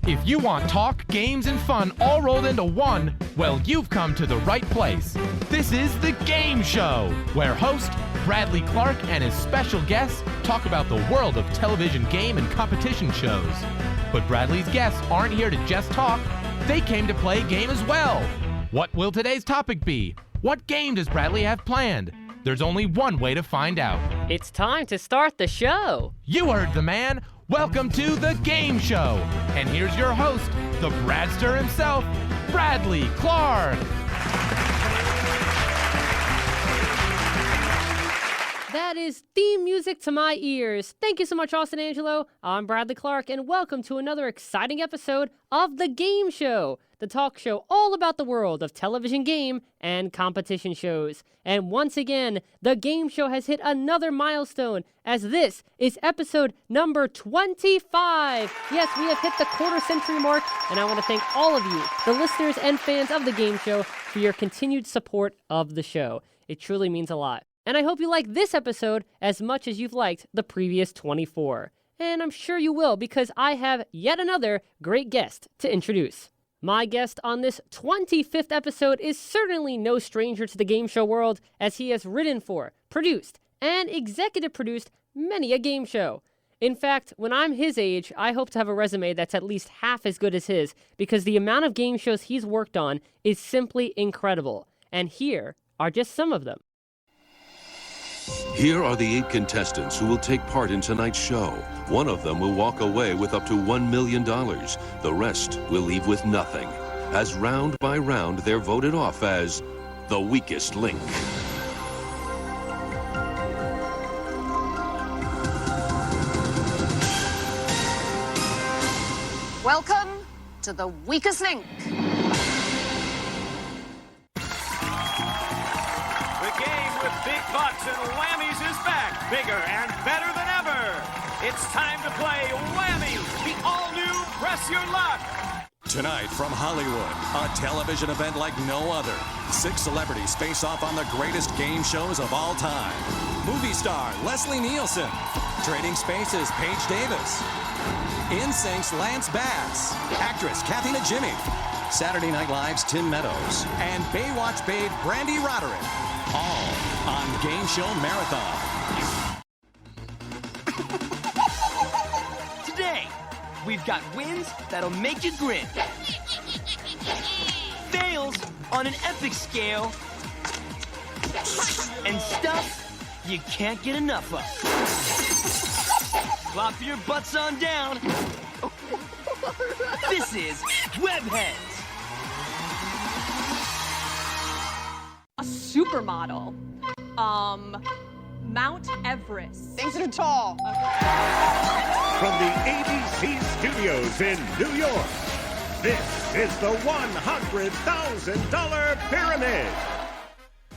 If you want talk, games, and fun all rolled into one, well, you've come to the right place. This is The Game Show, where host Bradley Clarke and his special guests talk about the world of television game and competition shows. But Bradley's guests aren't here to just talk. They came to play a game as well. What will today's topic be? What game does Bradley have planned? There's only one way to find out. It's time to start the show. You heard the man. Welcome to The Game Show. And here's your host, the Bradster himself, Bradley Clarke. That is theme music to my ears. Thank you so much, Austin Angelo. I'm Bradley Clarke, and welcome to another exciting episode of The Game Show, the talk show all about the world of television game and competition shows. And once again, The Game Show has hit another milestone, as this is episode number 25. Yes, we have hit the quarter-century mark, and I want to thank all of you, the listeners and fans of The Game Show, for your continued support of the show. It truly means a lot. And I hope you like this episode as much as you've liked the previous 24. And I'm sure you will, because I have yet another great guest to introduce. My guest on this 25th episode is certainly no stranger to the game show world, as he has written for, produced, and executive produced many a game show. In fact, when I'm his age, I hope to have a resume that's at least half as good as his, because the amount of game shows he's worked on is simply incredible. And here are just some of them. Here are the 8 contestants who will take part in tonight's show. One of them will walk away with up to $1 million. The rest will leave with nothing, as round by round they're voted off as the weakest link. Welcome to the weakest link. Big bucks and whammies is back, bigger and better than ever. It's time to play Whammy, the all-new Press Your Luck. Tonight from Hollywood, a television event like no other. 6 celebrities face off on the greatest game shows of all time. Movie star Leslie Nielsen, Trading Spaces Paige Davis, NSYNC's Lance Bass, actress Kathy Najimy, Saturday Night Live's Tim Meadows, and Baywatch babe Brandy Roderick. All on Game Show Marathon. Today, we've got wins that'll make you grin. Fails on an epic scale. And stuff you can't get enough of. Plop your butts on down. This is Webheads. A supermodel. Mount Everest. Things that are tall. From the ABC studios in New York, this is the $100,000 Pyramid.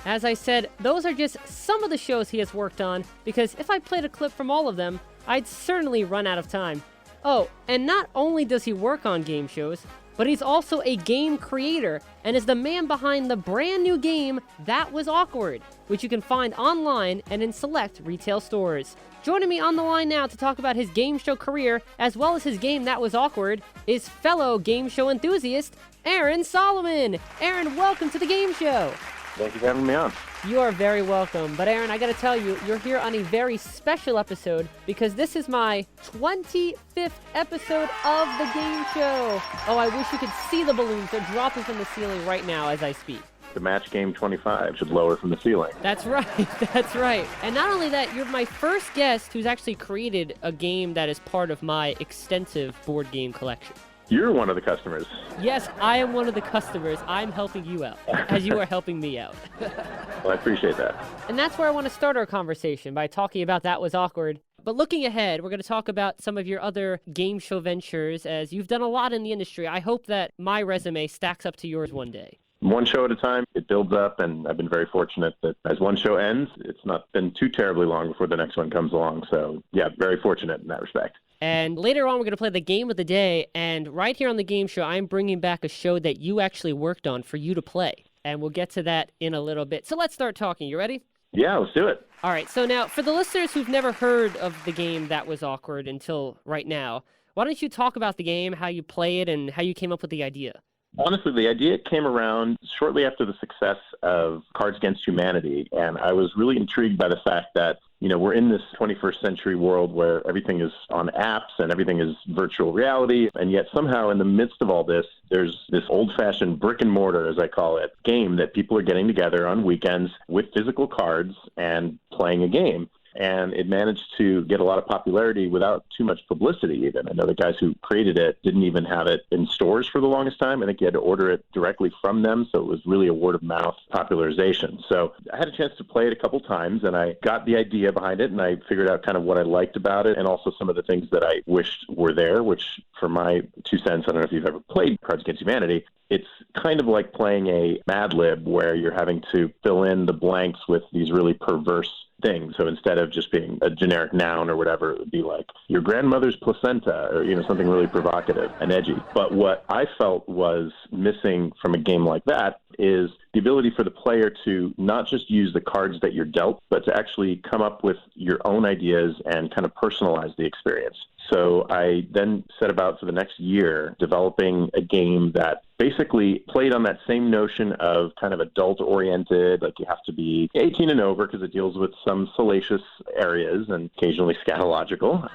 As I said, those are just some of the shows he has worked on, because if I played a clip from all of them, I'd certainly run out of time. Oh, and not only does he work on game shows, but he's also a game creator and is the man behind the brand new game That Was Awkward, which you can find online and in select retail stores. Joining me on the line now to talk about his game show career, as well as his game That Was Awkward, is fellow game show enthusiast, Aaron Solomon. Aaron, welcome to the game show. Thank you for having me on. You are very welcome. But Aaron, I gotta tell you, you're here on a very special episode because this is my 25th episode of the game show. Oh, I wish you could see the balloons. They're dropping from the ceiling right now as I speak. The match game 25 should lower from the ceiling. That's right. That's right. And not only that, you're my first guest who's actually created a game that is part of my extensive board game collection. You're one of the customers. Yes, I am one of the customers. I'm helping you out, as you are helping me out. Well, I appreciate that. And that's where I want to start our conversation, by talking about That Was Awkward. But looking ahead, we're going to talk about some of your other game show ventures, as you've done a lot in the industry. I hope that my resume stacks up to yours one day. One show at a time, it builds up, and I've been very fortunate that as one show ends, it's not been too terribly long before the next one comes along. So, yeah, very fortunate in that respect. And later on, we're going to play the game of the day. And right here on the game show, I'm bringing back a show that you actually worked on for you to play. And we'll get to that in a little bit. So let's start talking. You ready? Yeah, let's do it. All right. So now, for the listeners who've never heard of the game That Was Awkward until right now, Why don't you talk about the game, how you play it, and how you came up with the idea? Honestly, the idea came around shortly after the success of Cards Against Humanity, and I was really intrigued by the fact that, we're in this 21st century world where everything is on apps and everything is virtual reality, and yet somehow in the midst of all this, there's this old-fashioned brick and mortar, as I call it, game that people are getting together on weekends with physical cards and playing a game. And it managed to get a lot of popularity without too much publicity even. I know the guys who created it didn't even have it in stores for the longest time. I think you had to order it directly from them, so it was really a word-of-mouth popularization. So I had a chance to play it a couple times, and I got the idea behind it, and I figured out kind of what I liked about it, and also some of the things that I wished were there, which, for my 2 cents, I don't know if you've ever played Cards Against Humanity, it's kind of like playing a Mad Lib where you're having to fill in the blanks with these really perverse things. So instead of just being a generic noun or whatever, it would be like your grandmother's placenta or, something really provocative and edgy. But what I felt was missing from a game like that is the ability for the player to not just use the cards that you're dealt, but to actually come up with your own ideas and kind of personalize the experience. So I then set about for the next year developing a game that basically played on that same notion of kind of adult-oriented, like you have to be 18 and over because it deals with some salacious areas and occasionally scatological.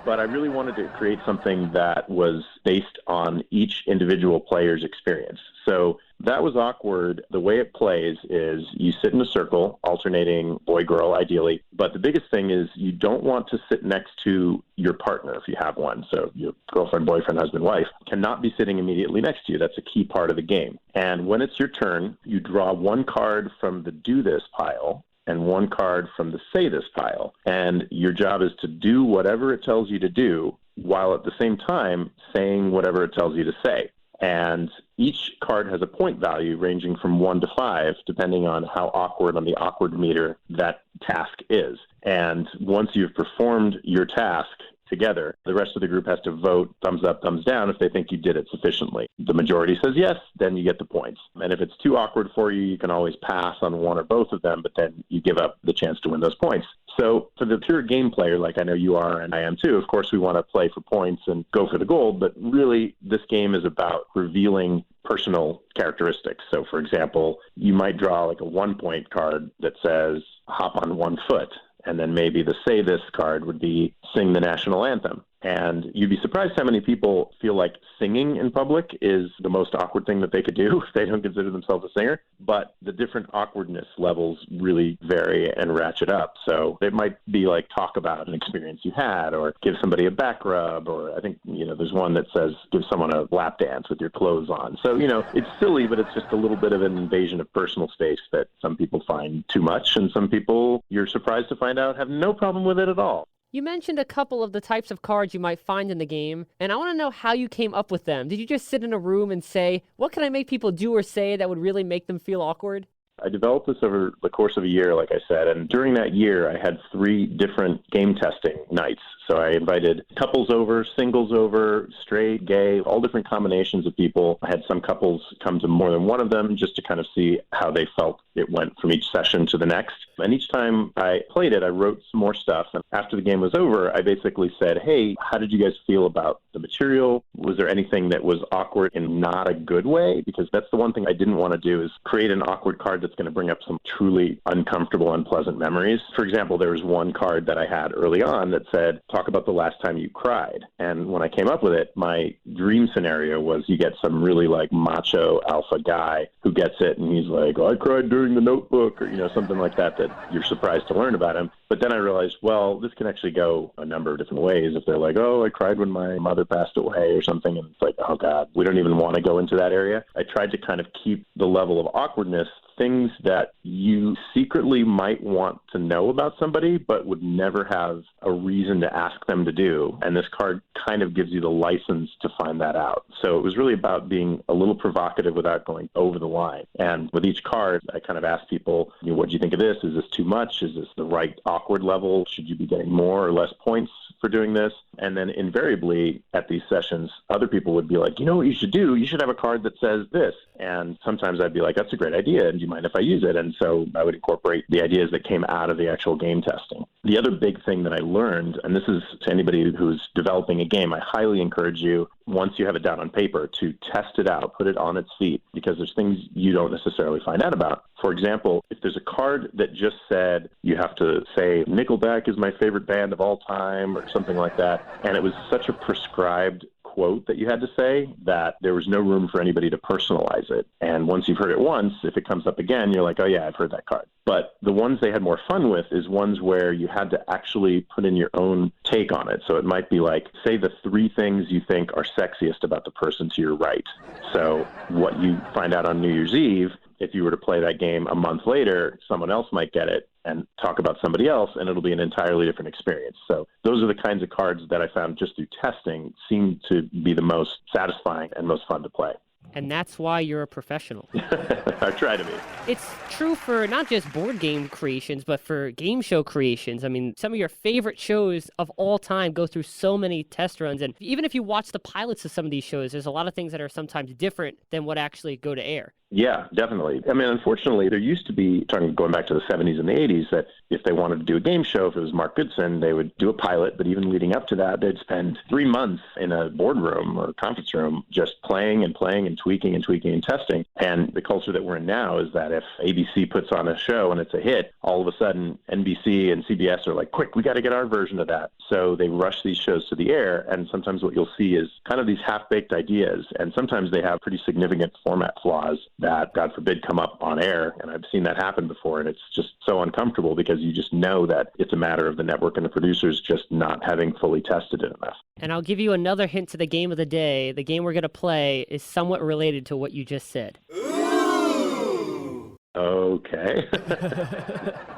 But I really wanted to create something that was based on each individual player's experience. So that was awkward. The way it plays is you sit in a circle, alternating boy-girl ideally, but the biggest thing is you don't want to sit next to your partner if you have one. So your girlfriend, boyfriend, husband, wife cannot be sitting immediately next to you. That's a key part of the game. And when it's your turn, you draw one card from the do this pile and one card from the say this pile. And your job is to do whatever it tells you to do while at the same time saying whatever it tells you to say. And each card has a point value ranging from 1 to 5, depending on how awkward on the awkward meter that task is. And once you've performed your task together, the rest of the group has to vote thumbs up, thumbs down if they think you did it sufficiently. The majority says yes, then you get the points. And if it's too awkward for you, you can always pass on one or both of them, but then you give up the chance to win those points. So for the pure game player, like I know you are and I am too, of course we want to play for points and go for the gold, but really this game is about revealing personal characteristics. So for example, you might draw like a 1-point card that says hop on 1 foot. And then maybe the say this card would be sing the national anthem. And you'd be surprised how many people feel like singing in public is the most awkward thing that they could do if they don't consider themselves a singer. But the different awkwardness levels really vary and ratchet up. So it might be like talk about an experience you had or give somebody a back rub, or I think, there's one that says give someone a lap dance with your clothes on. So, it's silly, but it's just a little bit of an invasion of personal space that some people find too much. And some people, you're surprised to find out, have no problem with it at all. You mentioned a couple of the types of cards you might find in the game, and I want to know how you came up with them. Did you just sit in a room and say, what can I make people do or say that would really make them feel awkward? I developed this over the course of a year, like I said, and during that year, I had 3 different game testing nights. So I invited couples over, singles over, straight, gay, all different combinations of people. I had some couples come to more than one of them just to kind of see how they felt it went from each session to the next. And each time I played it, I wrote some more stuff. And after the game was over, I basically said, hey, how did you guys feel about the material? Was there anything that was awkward in not a good way? Because that's the one thing I didn't want to do, is create an awkward card that's going to bring up some truly uncomfortable, unpleasant memories. For example, there was one card that I had early on that said, talk about the last time you cried. And when I came up with it, my dream scenario was you get some really like macho alpha guy who gets it and he's like, oh, I cried during the Notebook, or something like that you're surprised to learn about him. But then I realized, well, this can actually go a number of different ways. If they're like, oh, I cried when my mother passed away or something, and it's like, oh God, we don't even want to go into that area. I tried to kind of keep the level of awkwardness, things that you secretly might want to know about somebody, but would never have a reason to ask them to do. And this card kind of gives you the license to find that out. So it was really about being a little provocative without going over the line. And with each card, I kind of asked people, what do you think of this? Is this too much? Is this the right awkward level? Should you be getting more or less points for doing this? And then invariably at these sessions, other people would be like, you know what you should do? You should have a card that says this. And sometimes I'd be like, that's a great idea. And do you mind if I use it? And so I would incorporate the ideas that came out of the actual game testing. The other big thing that I learned, and this is to anybody who's developing a game, I highly encourage you, once you have it down on paper, to test it out, put it on its feet, because there's things you don't necessarily find out about. For example, if there's a card that just said you have to say Nickelback is my favorite band of all time or something like that, and it was such a prescribed quote that you had to say that there was no room for anybody to personalize it. And once you've heard it once, if it comes up again, you're like, oh yeah, I've heard that card. But the ones they had more fun with is ones where you had to actually put in your own take on it. So it might be like, say the 3 things you think are sexiest about the person to your right. So what you find out on New Year's Eve, if you were to play that game a month later, someone else might get it and talk about somebody else, and it'll be an entirely different experience. So those are the kinds of cards that I found just through testing seem to be the most satisfying and most fun to play. And that's why you're a professional. I try to be. It's true for not just board game creations, but for game show creations. I mean, some of your favorite shows of all time go through so many test runs. And even if you watch the pilots of some of these shows, there's a lot of things that are sometimes different than what actually go to air. Yeah, definitely. I mean, unfortunately, there used to be, going back to the 70s and the 80s, that if they wanted to do a game show, if it was Mark Goodson, they would do a pilot, but even leading up to that, they'd spend 3 months in a boardroom or conference room just playing and tweaking and testing. And the culture that we're in now is that if ABC puts on a show and it's a hit, all of a sudden NBC and CBS are like, quick, we got to get our version of that. So they rush these shows to the air, and sometimes what you'll see is kind of these half-baked ideas, and sometimes they have pretty significant format flaws that, God forbid, come up on air. And I've seen that happen before, and it's just so uncomfortable because you just know that it's a matter of the network and the producers just not having fully tested it enough. And I'll give you another hint to the game of the day. The game we're going to play is somewhat related to what you just said. Ooh! Okay.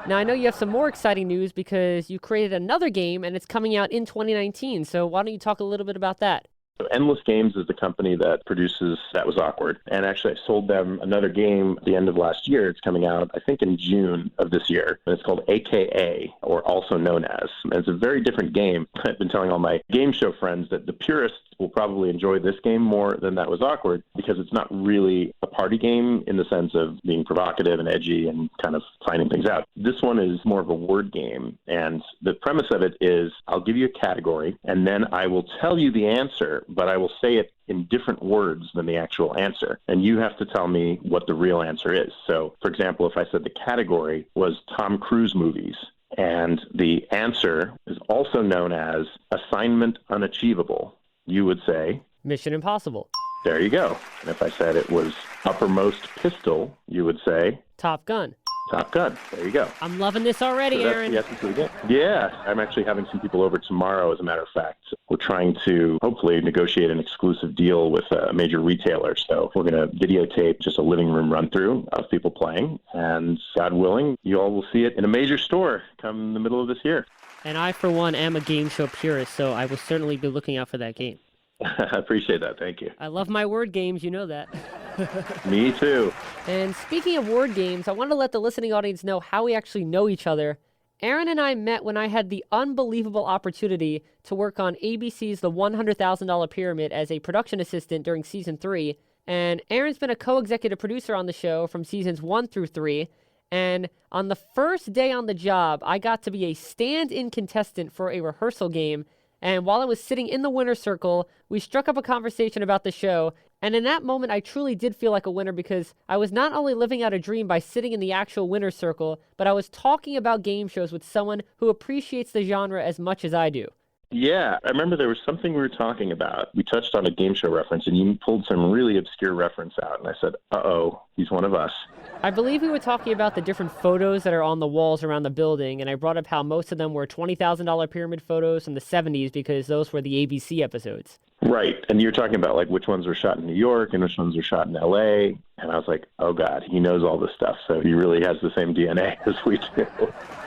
Now, I know you have some more exciting news because you created another game, and it's coming out in 2019. So why don't you talk a little bit about that? So Endless Games is the company that produces That Was Awkward. And actually, I sold them another game at the end of last year. It's coming out, I think, in June of this year. And it's called AKA, or also known as. And it's a very different game. I've been telling all my game show friends that the purists will probably enjoy this game more than That Was Awkward, because it's not really a party game in the sense of being provocative and edgy and kind of finding things out. This one is more of a word game. And the premise of it is I'll give you a category, and then I will tell you the answer, but I will say it in different words than the actual answer. And you have to tell me what the real answer is. So, for example, if I said the category was Tom Cruise movies, and the answer is also known as Assignment Unachievable, you would say Mission Impossible. There you go. And if I said it was Uppermost Pistol, you would say Top Gun. Top Gun. There you go. I'm loving this already, so Aaron. That's the essence of the game. Yeah. I'm actually having some people over tomorrow, as a matter of fact. We're trying to hopefully negotiate an exclusive deal with a major retailer. So we're going to videotape just a living room run-through of people playing. And God willing, you all will see it in a major store come the middle of this year. And I, for one, am a game show purist, so I will certainly be looking out for that game. I appreciate that. Thank you. I love my word games. You know that. Me too. And speaking of word games, I want to let the listening audience know how we actually know each other. Aaron and I met when I had the unbelievable opportunity to work on ABC's The $100,000 Pyramid as a production assistant during Season 3. And Aaron's been a co-executive producer on the show from Seasons 1 through 3. And on the first day on the job, I got to be a stand-in contestant for a rehearsal game. And while I was sitting in the winner's circle, we struck up a conversation about the show. And in that moment, I truly did feel like a winner because I was not only living out a dream by sitting in the actual winner's circle, but I was talking about game shows with someone who appreciates the genre as much as I do. Yeah, I remember there was something we were talking about. We touched on a game show reference, and you pulled some really obscure reference out. And I said, uh-oh, he's one of us. I believe we were talking about the different photos that are on the walls around the building, and I brought up how most of them were $20,000 pyramid photos from the 70s because those were the ABC episodes. Right, and you're talking about like which ones were shot in New York and which ones were shot in L.A., and I was like, oh, God, he knows all this stuff, so he really has the same DNA as we do.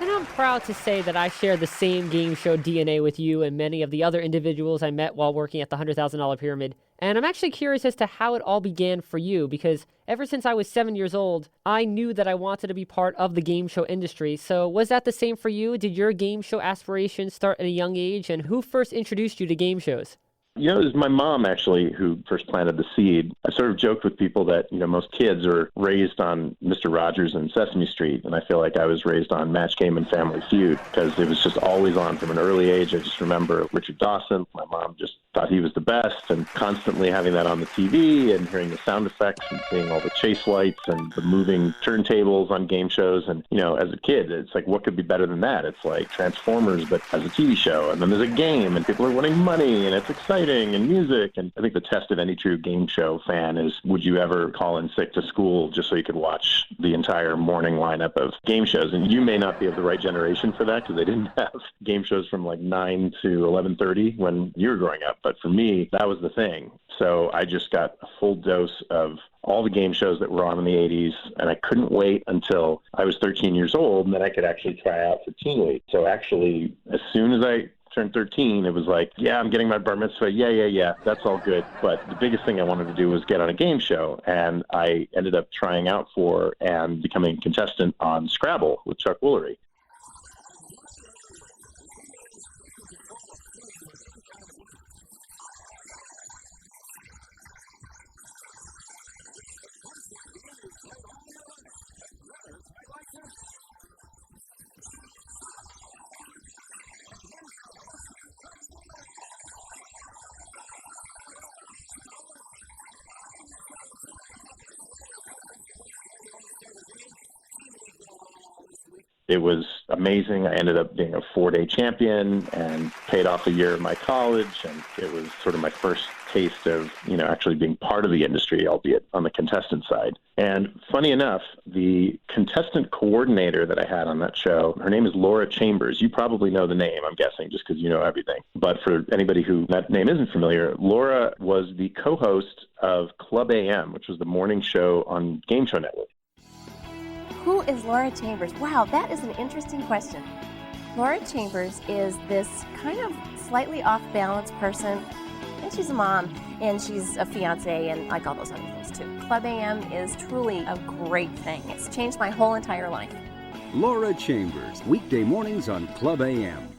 And I'm proud to say that I share the same game show DNA with you and many of the other individuals I met while working at the $100,000 Pyramid. And I'm actually curious as to how it all began for you, because ever since I was 7 years old, I knew that I wanted to be part of the game show industry. So was that the same for you? Did your game show aspirations start at a young age? And who first introduced you to game shows? It was my mom, actually, who first planted the seed. I sort of joked with people that, most kids are raised on Mr. Rogers and Sesame Street, and I feel like I was raised on Match Game and Family Feud because it was just always on from an early age. I just remember Richard Dawson. My mom just thought he was the best, and constantly having that on the TV and hearing the sound effects and seeing all the chase lights and the moving turntables on game shows. And, as a kid, it's like, what could be better than that? It's like Transformers, but as a TV show. And then there's a game, and people are winning money, and it's exciting, and music. And I think the test of any true game show fan is, would you ever call in sick to school just so you could watch the entire morning lineup of game shows? And you may not be of the right generation for that because they didn't have game shows from like 9 to 11:30 when you were growing up. But for me, that was the thing. So I just got a full dose of all the game shows that were on in the 80s, and I couldn't wait until I was 13 years old, and then I could actually try out for Teen Week. So actually, as soon as I turned 13, it was like, yeah, I'm getting my bar mitzvah. Yeah, that's all good. But the biggest thing I wanted to do was get on a game show, and I ended up trying out for and becoming a contestant on Scrabble with Chuck Woolery. It was amazing. I ended up being a 4-day champion and paid off a year of my college. And it was sort of my first taste of, actually being part of the industry, albeit on the contestant side. And funny enough, the contestant coordinator that I had on that show, her name is Laura Chambers. You probably know the name, I'm guessing, just because you know everything. But for anybody who that name isn't familiar, Laura was the co-host of Club AM, which was the morning show on Game Show Network. Who is Laura Chambers? Wow, that is an interesting question. Laura Chambers is this kind of slightly off-balance person, and she's a mom, and she's a fiance, and like all those other things too. Club AM is truly a great thing. It's changed my whole entire life. Laura Chambers, weekday mornings on Club AM.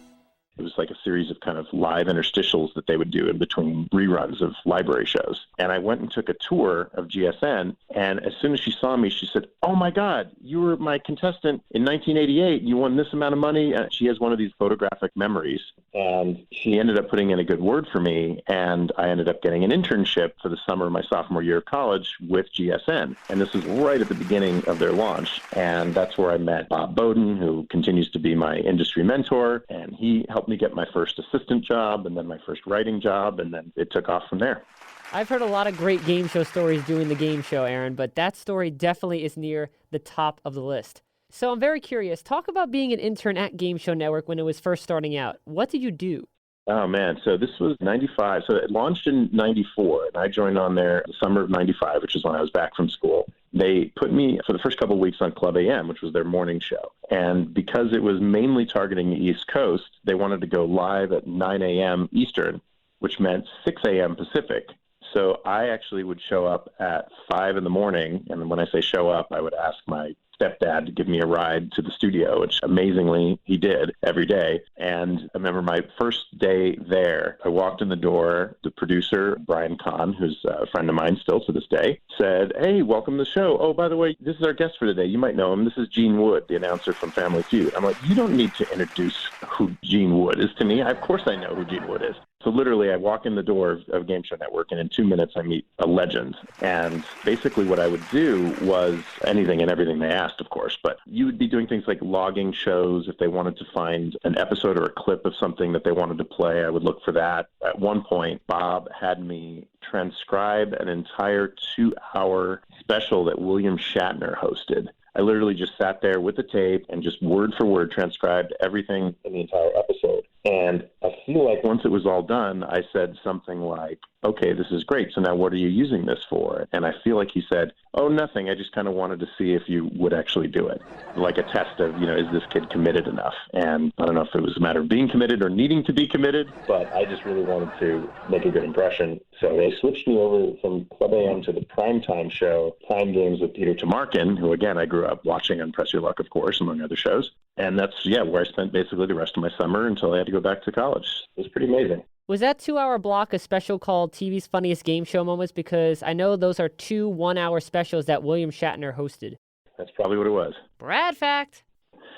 It was like a series of kind of live interstitials that they would do in between reruns of library shows. And I went and took a tour of GSN, and as soon as she saw me, she said, "Oh my God, you were my contestant in 1988. You won this amount of money." And she has one of these photographic memories, and she ended up putting in a good word for me, and I ended up getting an internship for the summer of my sophomore year of college with GSN. And this was right at the beginning of their launch, and that's where I met Bob Bowden, who continues to be my industry mentor, and he helped me get my first assistant job and then my first writing job, and then it took off from there. I've heard a lot of great game show stories doing the game show, Aaron, but that story definitely is near the top of the list. So I'm very curious. Talk about being an intern at Game Show Network when it was first starting out. What did you do? Oh, man. So this was 95. So it launched in 94, and I joined on there the summer of 95, which is when I was back from school. They put me for the first couple of weeks on Club AM, which was their morning show. And because it was mainly targeting the East Coast, they wanted to go live at 9 a.m. Eastern, which meant 6 a.m. Pacific. So I actually would show up at 5 in the morning. And when I say show up, I would ask my stepdad to give me a ride to the studio, which amazingly he did every day. And I remember my first day there, I walked in the door, the producer, Brian Kahn, who's a friend of mine still to this day, said, "Hey, welcome to the show. Oh, by the way, this is our guest for today. You might know him. This is Gene Wood, the announcer from Family Feud." I'm like, "You don't need to introduce who Gene Wood is to me. Of course I know who Gene Wood is." So literally, I walk in the door of Game Show Network, and in 2 minutes, I meet a legend. And basically what I would do was anything and everything they asked, of course. But you would be doing things like logging shows. If they wanted to find an episode or a clip of something that they wanted to play, I would look for that. At one point, Bob had me transcribe an entire 2-hour special that William Shatner hosted. I literally just sat there with the tape and just word for word transcribed everything in the entire episode. And I feel like once it was all done, I said something like, "Okay, this is great. So now what are you using this for?" And I feel like he said, "Oh, nothing. I just kind of wanted to see if you would actually do it." Like a test of, is this kid committed enough? And I don't know if it was a matter of being committed or needing to be committed, but I just really wanted to make a good impression. So they switched me over from Club AM to the primetime show, Time Games with Peter Tamarkin, who, again, I grew up watching on Press Your Luck, of course, among other shows. And that's, where I spent basically the rest of my summer until I had to go back to college. It was pretty amazing. Was that 2-hour block a special called TV's Funniest Game Show Moments? Because I know those are 2 one-hour specials that William Shatner hosted. That's probably what it was. Brad fact.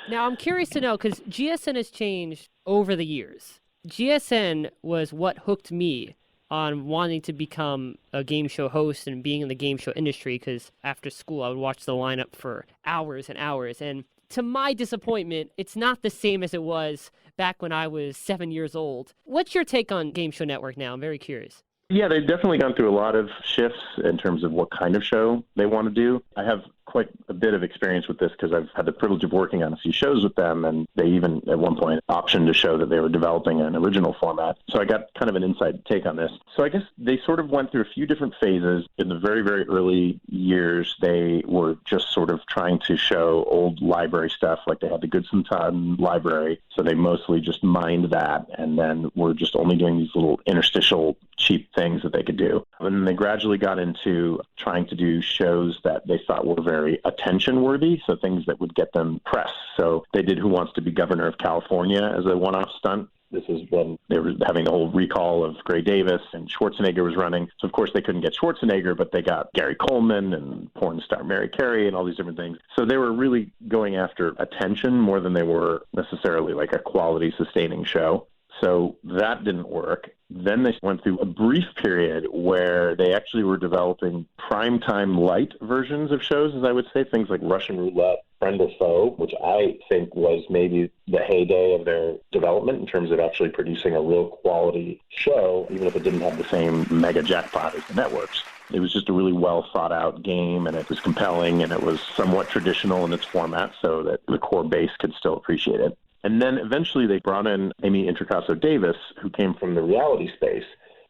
Now, I'm curious to know, because GSN has changed over the years. GSN was what hooked me on wanting to become a game show host and being in the game show industry, because after school I would watch the lineup for hours and hours. And to my disappointment, it's not the same as it was back when I was 7 years old. What's your take on Game Show Network now? I'm very curious. Yeah, they've definitely gone through a lot of shifts in terms of what kind of show they want to do. I have quite a bit of experience with this because I've had the privilege of working on a few shows with them, and they even at one point optioned a show that they were developing an original format. So I got kind of an inside take on this. So I guess they sort of went through a few different phases. In the very, very early years, they were just sort of trying to show old library stuff, like they had the Goodson Todd library. So they mostly just mined that, and then were just only doing these little interstitial cheap things that they could do. And then they gradually got into trying to do shows that they thought were very attention-worthy, so things that would get them press. So they did Who Wants to Be Governor of California as a one-off stunt. This is when they were having the whole recall of Gray Davis, and Schwarzenegger was running. So, of course, they couldn't get Schwarzenegger, but they got Gary Coleman and porn star Mary Carey and all these different things. So they were really going after attention more than they were necessarily like a quality-sustaining show. So that didn't work. Then they went through a brief period where they actually were developing primetime light versions of shows, as I would say, things like Russian Roulette, Friend or Foe, which I think was maybe the heyday of their development in terms of actually producing a real quality show, even if it didn't have the same mega jackpot as the networks. It was just a really well thought out game, and it was compelling, and it was somewhat traditional in its format so that the core base could still appreciate it. And then eventually they brought in Amy Introcaso Davis, who came from the reality space.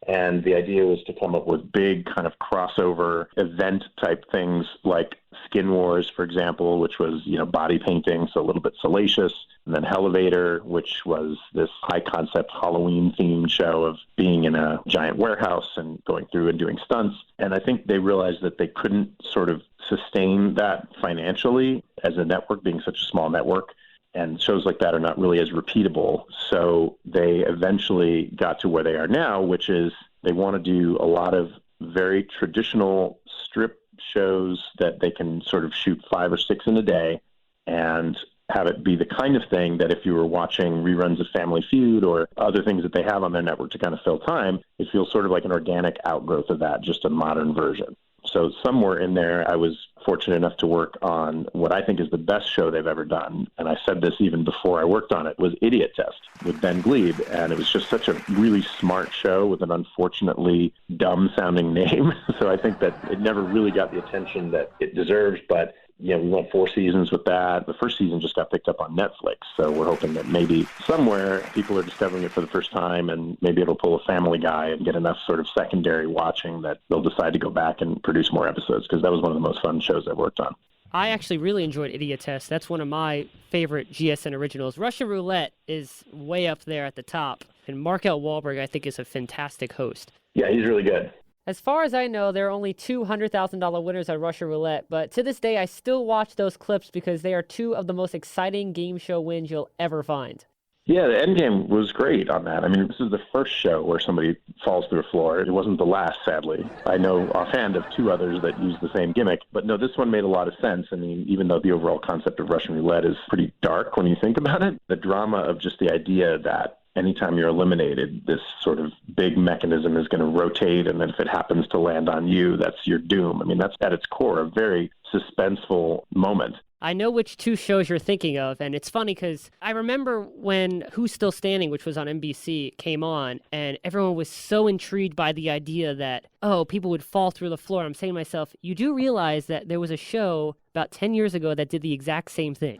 And the idea was to come up with big kind of crossover event type things like Skin Wars, for example, which was, body painting, so a little bit salacious. And then Hellevator, which was this high concept Halloween themed show of being in a giant warehouse and going through and doing stunts. And I think they realized that they couldn't sort of sustain that financially as a network, being such a small network. And shows like that are not really as repeatable. So they eventually got to where they are now, which is they want to do a lot of very traditional strip shows that they can sort of shoot 5 or 6 in a day and have it be the kind of thing that if you were watching reruns of Family Feud or other things that they have on their network to kind of fill time, it feels sort of like an organic outgrowth of that, just a modern version. So somewhere in there, I was fortunate enough to work on what I think is the best show they've ever done. And I said this even before I worked on it, was Idiotest with Ben Glebe. And it was just such a really smart show with an unfortunately dumb-sounding name. So I think that it never really got the attention that it deserves. But we went 4 seasons with that. The first season just got picked up on Netflix. So we're hoping that maybe somewhere people are discovering it for the first time, and maybe it'll pull a Family Guy and get enough sort of secondary watching that they'll decide to go back and produce more episodes, because that was one of the most fun shows I've worked on. I actually really enjoyed Idiotest. That's one of my favorite GSN originals. Russian Roulette is way up there at the top. And Markel Wahlberg, I think, is a fantastic host. Yeah, he's really good. As far as I know, there are only 2 $100,000 winners on Russian Roulette, but to this day, I still watch those clips because they are 2 of the most exciting game show wins you'll ever find. Yeah, the endgame was great on that. I mean, this is the first show where somebody falls through a floor. It wasn't the last, sadly. I know offhand of 2 others that used the same gimmick, but no, this one made a lot of sense. I mean, even though the overall concept of Russian Roulette is pretty dark when you think about it, the drama of just the idea that anytime you're eliminated, this sort of big mechanism is going to rotate, and then if it happens to land on you, that's your doom. I mean, that's at its core a very suspenseful moment. I know which 2 shows you're thinking of, and it's funny because I remember when Who's Still Standing, which was on NBC, came on, and everyone was so intrigued by the idea that, people would fall through the floor. I'm saying to myself, you do realize that there was a show about 10 years ago that did the exact same thing.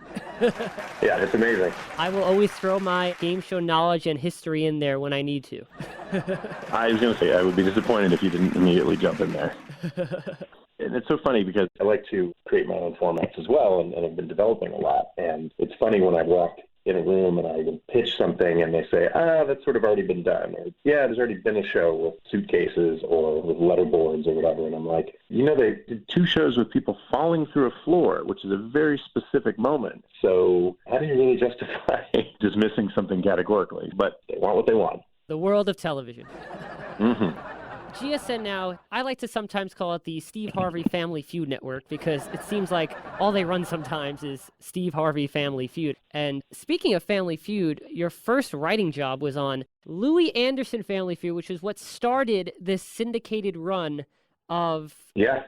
Yeah, it's amazing. I will always throw my game show knowledge and history in there when I need to. I was going to say, I would be disappointed if you didn't immediately jump in there. And it's so funny because I like to create my own formats as well, and I've been developing a lot. And it's funny when I walk in a room and I would pitch something and they say, that's sort of already been done. Or, yeah, there's already been a show with suitcases or with letterboards or whatever. And I'm like, they did 2 shows with people falling through a floor, which is a very specific moment. So how do you really justify dismissing something categorically? But they want what they want. The world of television. Mm-hmm. GSN now, I like to sometimes call it the Steve Harvey Family Feud Network because it seems like all they run sometimes is Steve Harvey Family Feud. And speaking of Family Feud, your first writing job was on Louis Anderson Family Feud, which is what started this syndicated run of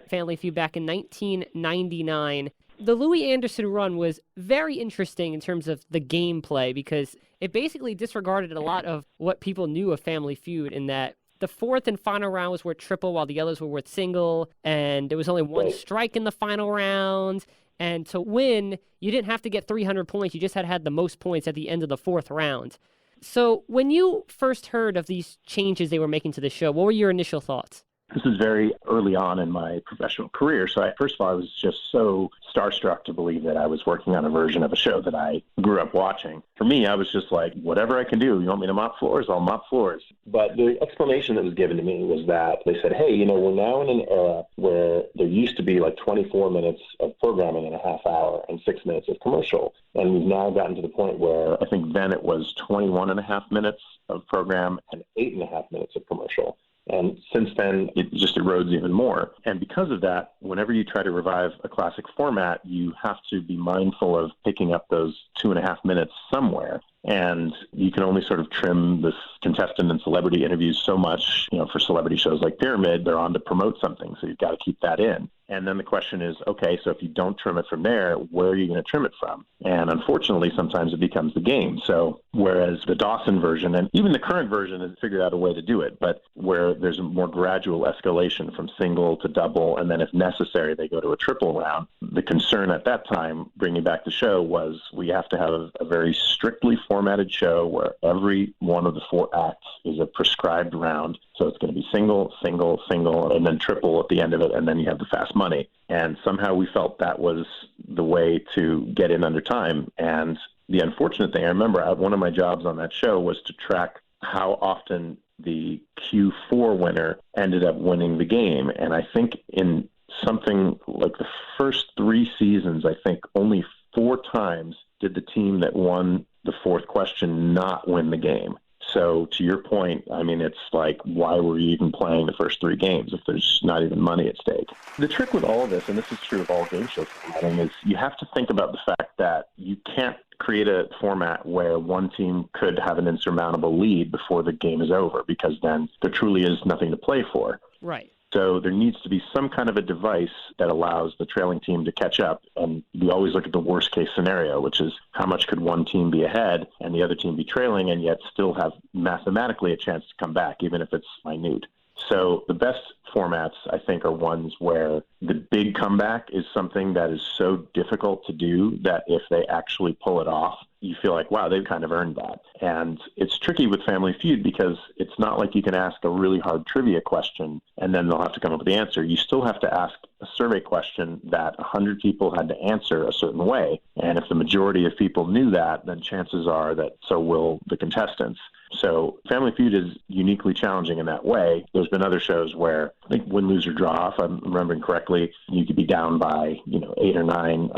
Family Feud back in 1999. The Louis Anderson run was very interesting in terms of the gameplay because it basically disregarded a lot of what people knew of Family Feud in that the fourth and final round was worth triple while the others were worth single, and there was only one strike in the final round. And to win, you didn't have to get 300 points. You just had the most points at the end of the fourth round. So when you first heard of these changes they were making to the show, what were your initial thoughts? This is very early on in my professional career, so first of all, I was just so starstruck to believe that I was working on a version of a show that I grew up watching. For me, I was just like, whatever I can do. You want me to mop floors? I'll mop floors. But the explanation that was given to me was that they said, hey, we're now in an era where there used to be like 24 minutes of programming in a half hour and 6 minutes of commercial. And we've now gotten to the point where I think then it was 21 and a half minutes of program and 8.5 minutes of commercial. And since then, it just erodes even more. And because of that, whenever you try to revive a classic format, you have to be mindful of picking up those 2.5 minutes somewhere. And you can only sort of trim this contestant and celebrity interviews so much. For celebrity shows like Pyramid, they're on to promote something, so you've got to keep that in. And then the question is, okay, so if you don't trim it from there, where are you going to trim it from? And unfortunately, sometimes it becomes the game. So whereas the Dawson version, and even the current version, has figured out a way to do it, but where there's a more gradual escalation from single to double, and then if necessary, they go to a triple round. The concern at that time, bringing back the show, was we have to have a very strictly formatted show where every one of the 4 acts is a prescribed round. So it's going to be single, single, single, and then triple at the end of it, and then you have the fast money. And somehow we felt that was the way to get in under time. And the unfortunate thing, I remember one of my jobs on that show was to track how often the Q4 winner ended up winning the game. And I think in something like the first 3 seasons, I think only 4 times did the team that won the 4th question not win the game. So to your point, I mean, it's like, why were you even playing the first 3 games if there's not even money at stake? The trick with all of this, and this is true of all game shows, is you have to think about the fact that you can't create a format where one team could have an insurmountable lead before the game is over, because then there truly is nothing to play for. Right. So there needs to be some kind of a device that allows the trailing team to catch up. And we always look at the worst case scenario, which is how much could one team be ahead and the other team be trailing and yet still have mathematically a chance to come back, even if it's minute. So the best formats, I think, are ones where the big comeback is something that is so difficult to do that if they actually pull it off, you feel like, wow, they've kind of earned that. And it's tricky with Family Feud because it's not like you can ask a really hard trivia question and then they'll have to come up with the answer. You still have to ask a survey question that 100 people had to answer a certain way. And if the majority of people knew that, then chances are that so will the contestants. So Family Feud is uniquely challenging in that way. There's been other shows where I think win, lose, or draw, if I'm remembering correctly, you could be down by 8 or 9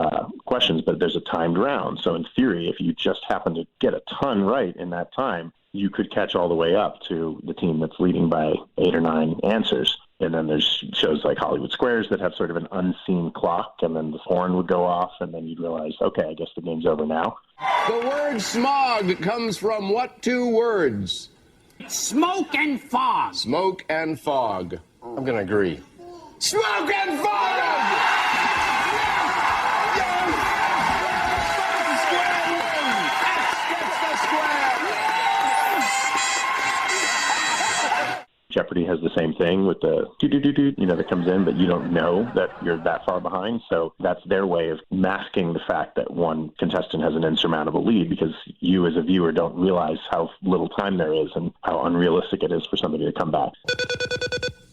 questions, but there's a timed round. So in theory, if you just happen to get a ton right in that time, you could catch all the way up to the team that's leading by 8 or 9 answers. And then there's shows like Hollywood Squares that have sort of an unseen clock, and then the horn would go off, and then you'd realize, okay, I guess the game's over now. The word smog comes from what 2 words? Smoke and fog. Smoke and fog. I'm going to agree. Smoke and fog! Jeopardy has the same thing with the do-do-do-do, that comes in, but you don't know that you're that far behind. So that's their way of masking the fact that one contestant has an insurmountable lead, because you as a viewer don't realize how little time there is and how unrealistic it is for somebody to come back.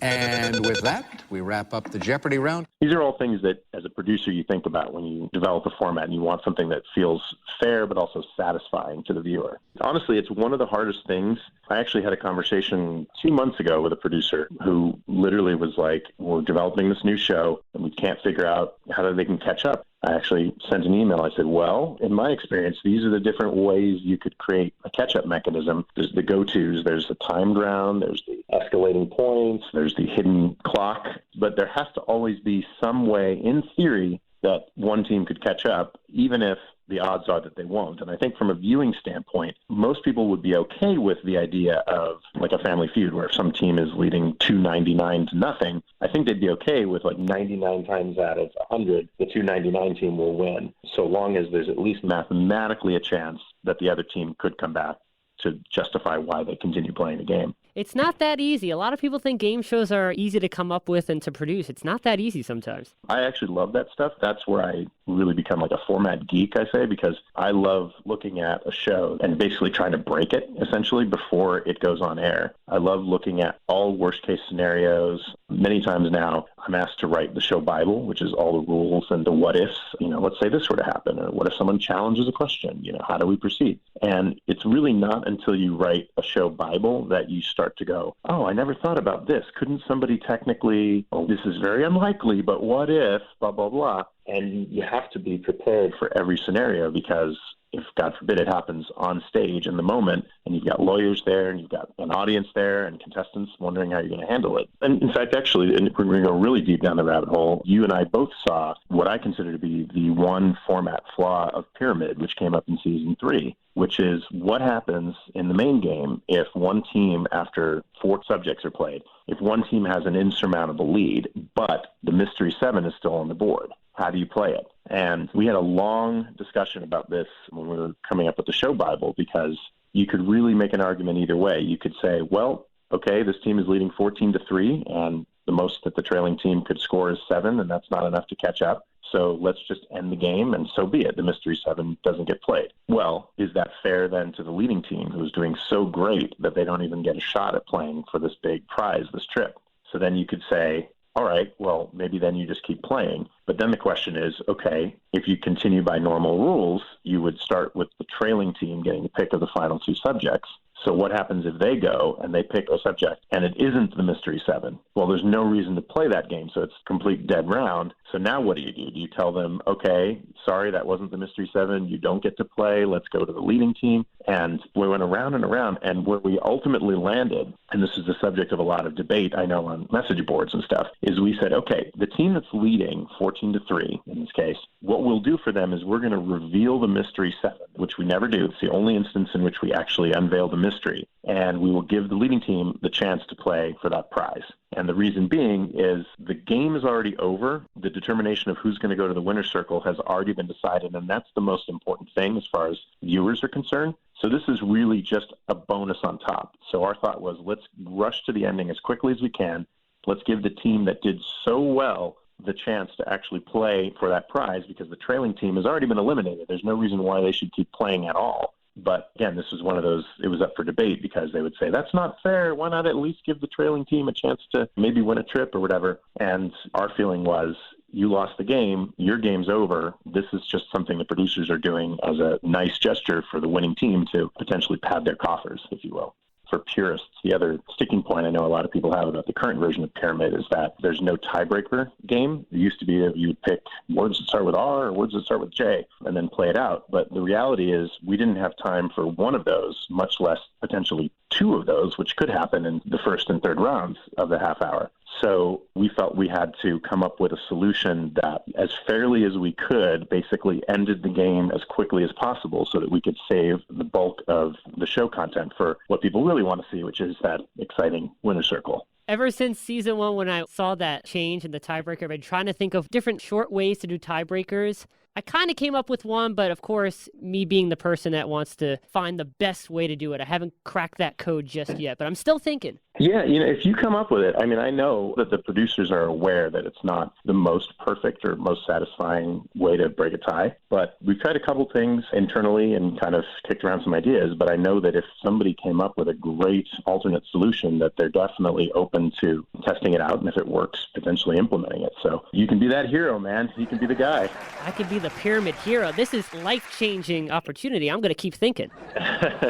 And with that, we wrap up the Jeopardy round. These are all things that, as a producer, you think about when you develop a format and you want something that feels fair but also satisfying to the viewer. Honestly, it's one of the hardest things. I actually had a conversation 2 months ago with a producer who literally was like, we're developing this new show and we can't figure out how they can catch up. I actually sent an email. I said, well, in my experience, these are the different ways you could create a catch-up mechanism. There's the go-tos, there's the timed round, there's the escalating points, there's the hidden clock, but there has to always be some way, in theory, that one team could catch up, even if the odds are that they won't. And I think from a viewing standpoint, most people would be okay with the idea of like a Family Feud where if some team is leading 299 to nothing, I think they'd be okay with like 99 times out of 100, the 299 team will win, so long as there's at least mathematically a chance that the other team could come back to justify why they continue playing the game. It's not that easy. A lot of people think game shows are easy to come up with and to produce. It's not that easy sometimes. I actually love that stuff. That's where I really become like a format geek, I say, because I love looking at a show and basically trying to break it, essentially, before it goes on air. I love looking at all worst-case scenarios. Many times now, I'm asked to write the show Bible, which is all the rules and the what-ifs. Let's say this were to happen, or what if someone challenges a question? How do we proceed? And it's really not until you write a show Bible that you start to go, oh, I never thought about this. Couldn't somebody technically, this is very unlikely, but what if, blah, blah, blah. And you have to be prepared for every scenario, because if, God forbid, it happens on stage in the moment, and you've got lawyers there, and you've got an audience there, and contestants wondering how you're going to handle it. And in fact, actually, and we're going to go really deep down the rabbit hole, you and I both saw what I consider to be the one format flaw of Pyramid, which came up in Season 3, which is what happens in the main game if one team, after 4 subjects are played, if one team has an insurmountable lead, but the Mystery 7 is still on the board. How do you play it? And we had a long discussion about this when we were coming up with the show Bible, because you could really make an argument either way. You could say, well, okay, this team is leading 14-3, and the most that the trailing team could score is 7, and that's not enough to catch up. So let's just end the game, and so be it. The Mystery 7 doesn't get played. Well, is that fair then to the leading team, who's doing so great that they don't even get a shot at playing for this big prize, this trip? So then you could say, all right, well, maybe then you just keep playing. But then the question is, okay, if you continue by normal rules, you would start with the trailing team getting the pick of the final 2 subjects. So what happens if they go and they pick a subject and it isn't the Mystery 7? Well, there's no reason to play that game, so it's complete dead round. So now what do? Do you tell them, okay, sorry, that wasn't the Mystery 7, you don't get to play, let's go to the leading team? And we went around and around, and where we ultimately landed, and this is the subject of a lot of debate, I know, on message boards and stuff, is we said, okay, the team that's leading 14-3 in this case, what we'll do for them is we're going to reveal the Mystery 7, which we never do. It's the only instance in which we actually unveil the mystery, and we will give the leading team the chance to play for that prize. And the reason being is the game is already over. The determination of who's going to go to the winner's circle has already been decided, and that's the most important thing as far as viewers are concerned. So this is really just a bonus on top. So our thought was, let's rush to the ending as quickly as we can. Let's give the team that did so well the chance to actually play for that prize, because the trailing team has already been eliminated. There's no reason why they should keep playing at all. But again, this was one of those, it was up for debate, because they would say, that's not fair. Why not at least give the trailing team a chance to maybe win a trip or whatever? And our feeling was, you lost the game, your game's over. This is just something the producers are doing as a nice gesture for the winning team to potentially pad their coffers, if you will. For purists, the other sticking point I know a lot of people have about the current version of Pyramid is that there's no tiebreaker game. It used to be that you would pick words that start with R or words that start with J and then play it out. But the reality is we didn't have time for one of those, much less potentially 2 of those, which could happen in the first and third rounds of the half hour. So we felt we had to come up with a solution that, as fairly as we could, basically ended the game as quickly as possible so that we could save the bulk of the show content for what people really want to see, which is that exciting winner's circle. Ever since Season 1, when I saw that change in the tiebreaker, I've been trying to think of different short ways to do tiebreakers. I kind of came up with one, but of course, me being the person that wants to find the best way to do it, I haven't cracked that code just yet, but I'm still thinking. Yeah, if you come up with it, I know that the producers are aware that it's not the most perfect or most satisfying way to break a tie, but we've tried a couple things internally and kind of kicked around some ideas, but I know that if somebody came up with a great alternate solution, that they're definitely open to testing it out, and if it works, potentially implementing it. So you can be that hero, man. You can be the guy. I could be the the Pyramid Hero. This is life-changing opportunity. I'm going to keep thinking.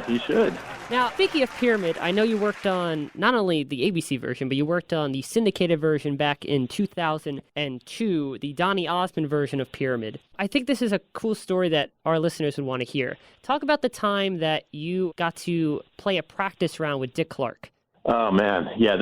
You should. Now, speaking of Pyramid, I know you worked on not only the ABC version, but you worked on the syndicated version back in 2002, the Donny Osmond version of Pyramid. I think this is a cool story that our listeners would want to hear. Talk about the time that you got to play a practice round with Dick Clarke. Oh, man. Yeah,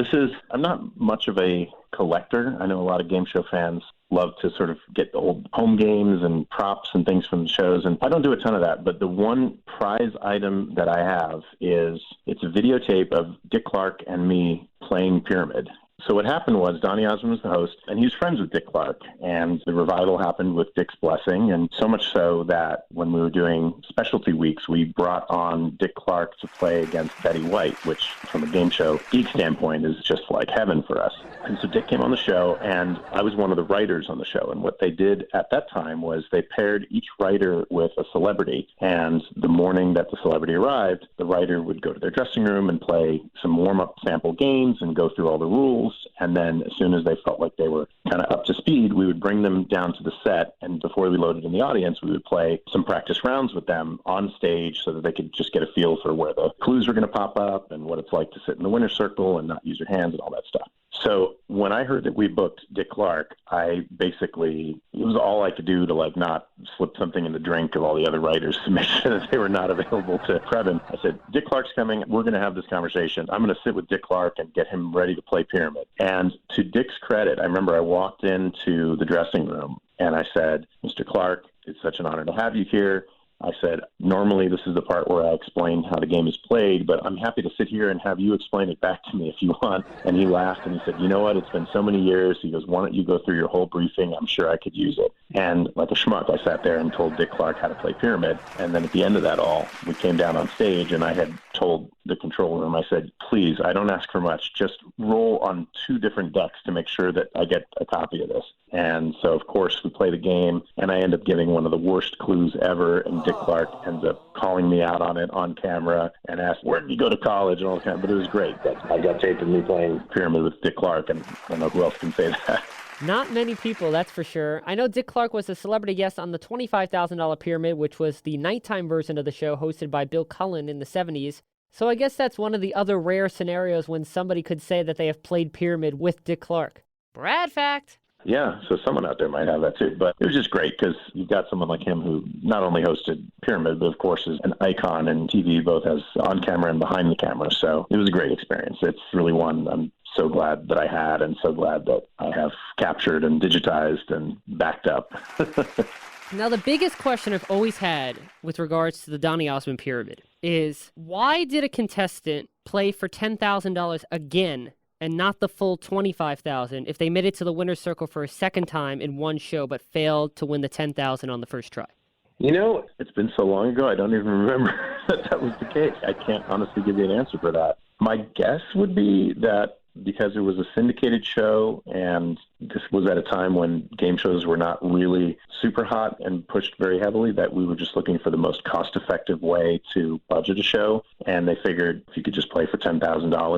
I'm not much of a collector. I know a lot of game show fans love to sort of get the old home games and props and things from the shows, and I don't do a ton of that, but the one prize item that I have it's a videotape of Dick Clarke and me playing Pyramid. So what happened was Donny Osmond was the host, and he was friends with Dick Clarke, and the revival happened with Dick's blessing, and so much so that when we were doing specialty weeks, we brought on Dick Clarke to play against Betty White, which from a game show geek standpoint is just like heaven for us. And so Dick came on the show, and I was one of the writers on the show, and what they did at that time was they paired each writer with a celebrity, and the morning that the celebrity arrived, the writer would go to their dressing room and play some warm-up sample games and go through all the rules. And then as soon as they felt like they were kind of up to speed, we would bring them down to the set. And before we loaded in the audience, we would play some practice rounds with them on stage so that they could just get a feel for where the clues were going to pop up and what it's like to sit in the winner's circle and not use your hands and all that stuff. So when I heard that we booked Dick Clarke, it was all I could do to like not slip something in the drink of all the other writers to make sure that they were not available to prep him. I said, Dick Clarke's coming. We're going to have this conversation. I'm going to sit with Dick Clarke and get him ready to play Pyramid. And to Dick's credit, I remember I walked into the dressing room and I said, Mr. Clarke, it's such an honor to have you here. I said, normally this is the part where I explain how the game is played, but I'm happy to sit here and have you explain it back to me if you want. And he laughed and he said, you know what, it's been so many years. He goes, why don't you go through your whole briefing? I'm sure I could use it. And like a schmuck, I sat there and told Dick Clarke how to play Pyramid. And then at the end of that all, we came down on stage and I had told the control room, I said, please, I don't ask for much. Just roll on 2 different decks to make sure that I get a copy of this. And so, of course, we play the game, and I end up giving one of the worst clues ever, and Dick Clarke ends up calling me out on it on camera and asked, where did you go to college and all that kind of, but it was great. I got taped of me playing Pyramid with Dick Clarke, and I don't know who else can say that. Not many people, that's for sure. I know Dick Clarke was a celebrity guest on the $25,000 Pyramid, which was the nighttime version of the show hosted by Bill Cullen in the 70s. So I guess that's one of the other rare scenarios when somebody could say that they have played Pyramid with Dick Clarke. Brad fact. Yeah, so someone out there might have that too. But it was just great because you've got someone like him who not only hosted Pyramid, but of course is an icon in TV, both as on camera and behind the camera. So it was a great experience. It's really one I'm so glad that I had and so glad that I have captured and digitized and backed up. Now, the biggest question I've always had with regards to the Donny Osmond Pyramid is, why did a contestant play for $10,000 again and not the full $25,000 if they made it to the winner's circle for a second time in one show but failed to win the $10,000 on the first try? You know, it's been so long ago, I don't even remember that was the case. I can't honestly give you an answer for that. My guess would be that because it was a syndicated show and this was at a time when game shows were not really super hot and pushed very heavily, that we were just looking for the most cost-effective way to budget a show. And they figured if you could just play for $10,000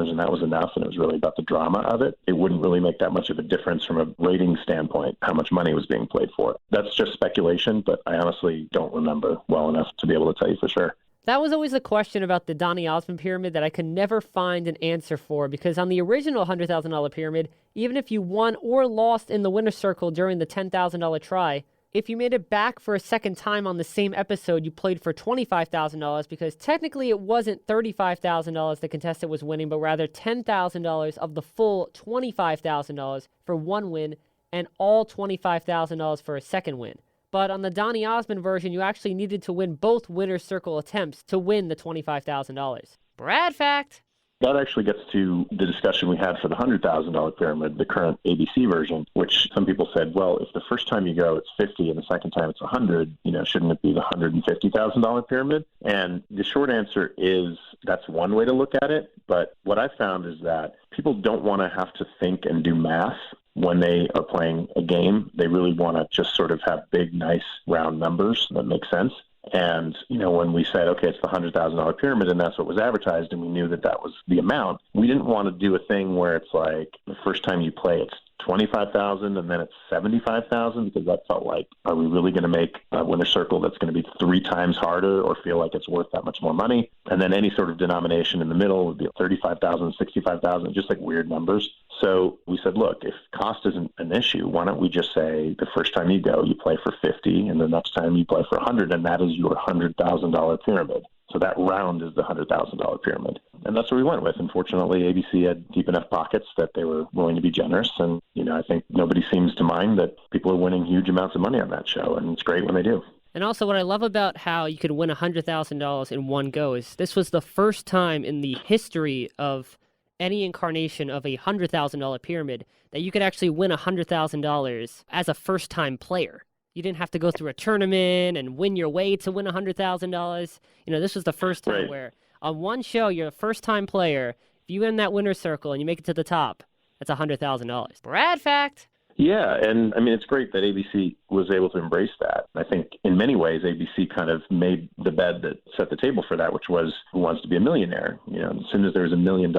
and that was enough, and it was really about the drama of it, it wouldn't really make that much of a difference from a rating standpoint, how much money was being played for it. That's just speculation, but I honestly don't remember well enough to be able to tell you for sure. That was always a question about the Donny Osmond Pyramid that I could never find an answer for, because on the original $100,000 Pyramid, even if you won or lost in the winner's circle during the $10,000 try, if you made it back for a second time on the same episode, you played for $25,000, because technically it wasn't $35,000 the contestant was winning, but rather $10,000 of the full $25,000 for one win and all $25,000 for a second win. But on the Donny Osmond version, you actually needed to win both winner's circle attempts to win the $25,000. Brad fact. That actually gets to the discussion we had for the $100,000 Pyramid, the current ABC version, which some people said, well, if the first time you go it's 50 and the second time it's 100, shouldn't it be the $150,000 Pyramid? And the short answer is that's one way to look at it. But what I found is that people don't want to have to think and do math when they are playing a game. They really want to just sort of have big, nice, round numbers that make sense. And, when we said, okay, it's the $100,000 pyramid and that's what was advertised and we knew that that was the amount, we didn't want to do a thing where it's like the first time you play it's $25,000 and then it's $75,000, because that felt like, are we really going to make a winner's circle that's going to be 3 times harder or feel like it's worth that much more money? And then any sort of denomination in the middle would be $35,000, $65,000, just like weird numbers. So we said, look, if cost isn't an issue, why don't we just say the first time you go, you play for 50, and the next time you play for 100, and that is your $100,000 pyramid. So that round is the $100,000 pyramid. And that's what we went with. Unfortunately, ABC had deep enough pockets that they were willing to be generous. And, I think nobody seems to mind that people are winning huge amounts of money on that show. And it's great when they do. And also what I love about how you could win $100,000 in one go is this was the first time in the history of any incarnation of a $100,000 pyramid that you could actually win $100,000 as a first-time player. You didn't have to go through a tournament and win your way to win $100,000. This was the first time where on one show, you're a first-time player. If you win that winner's circle and you make it to the top, that's $100,000. Brad fact. Yeah, and it's great that ABC was able to embrace that. I think in many ways, ABC kind of made the bed that set the table for that, which was Who Wants to Be a Millionaire? As soon as there was $1 million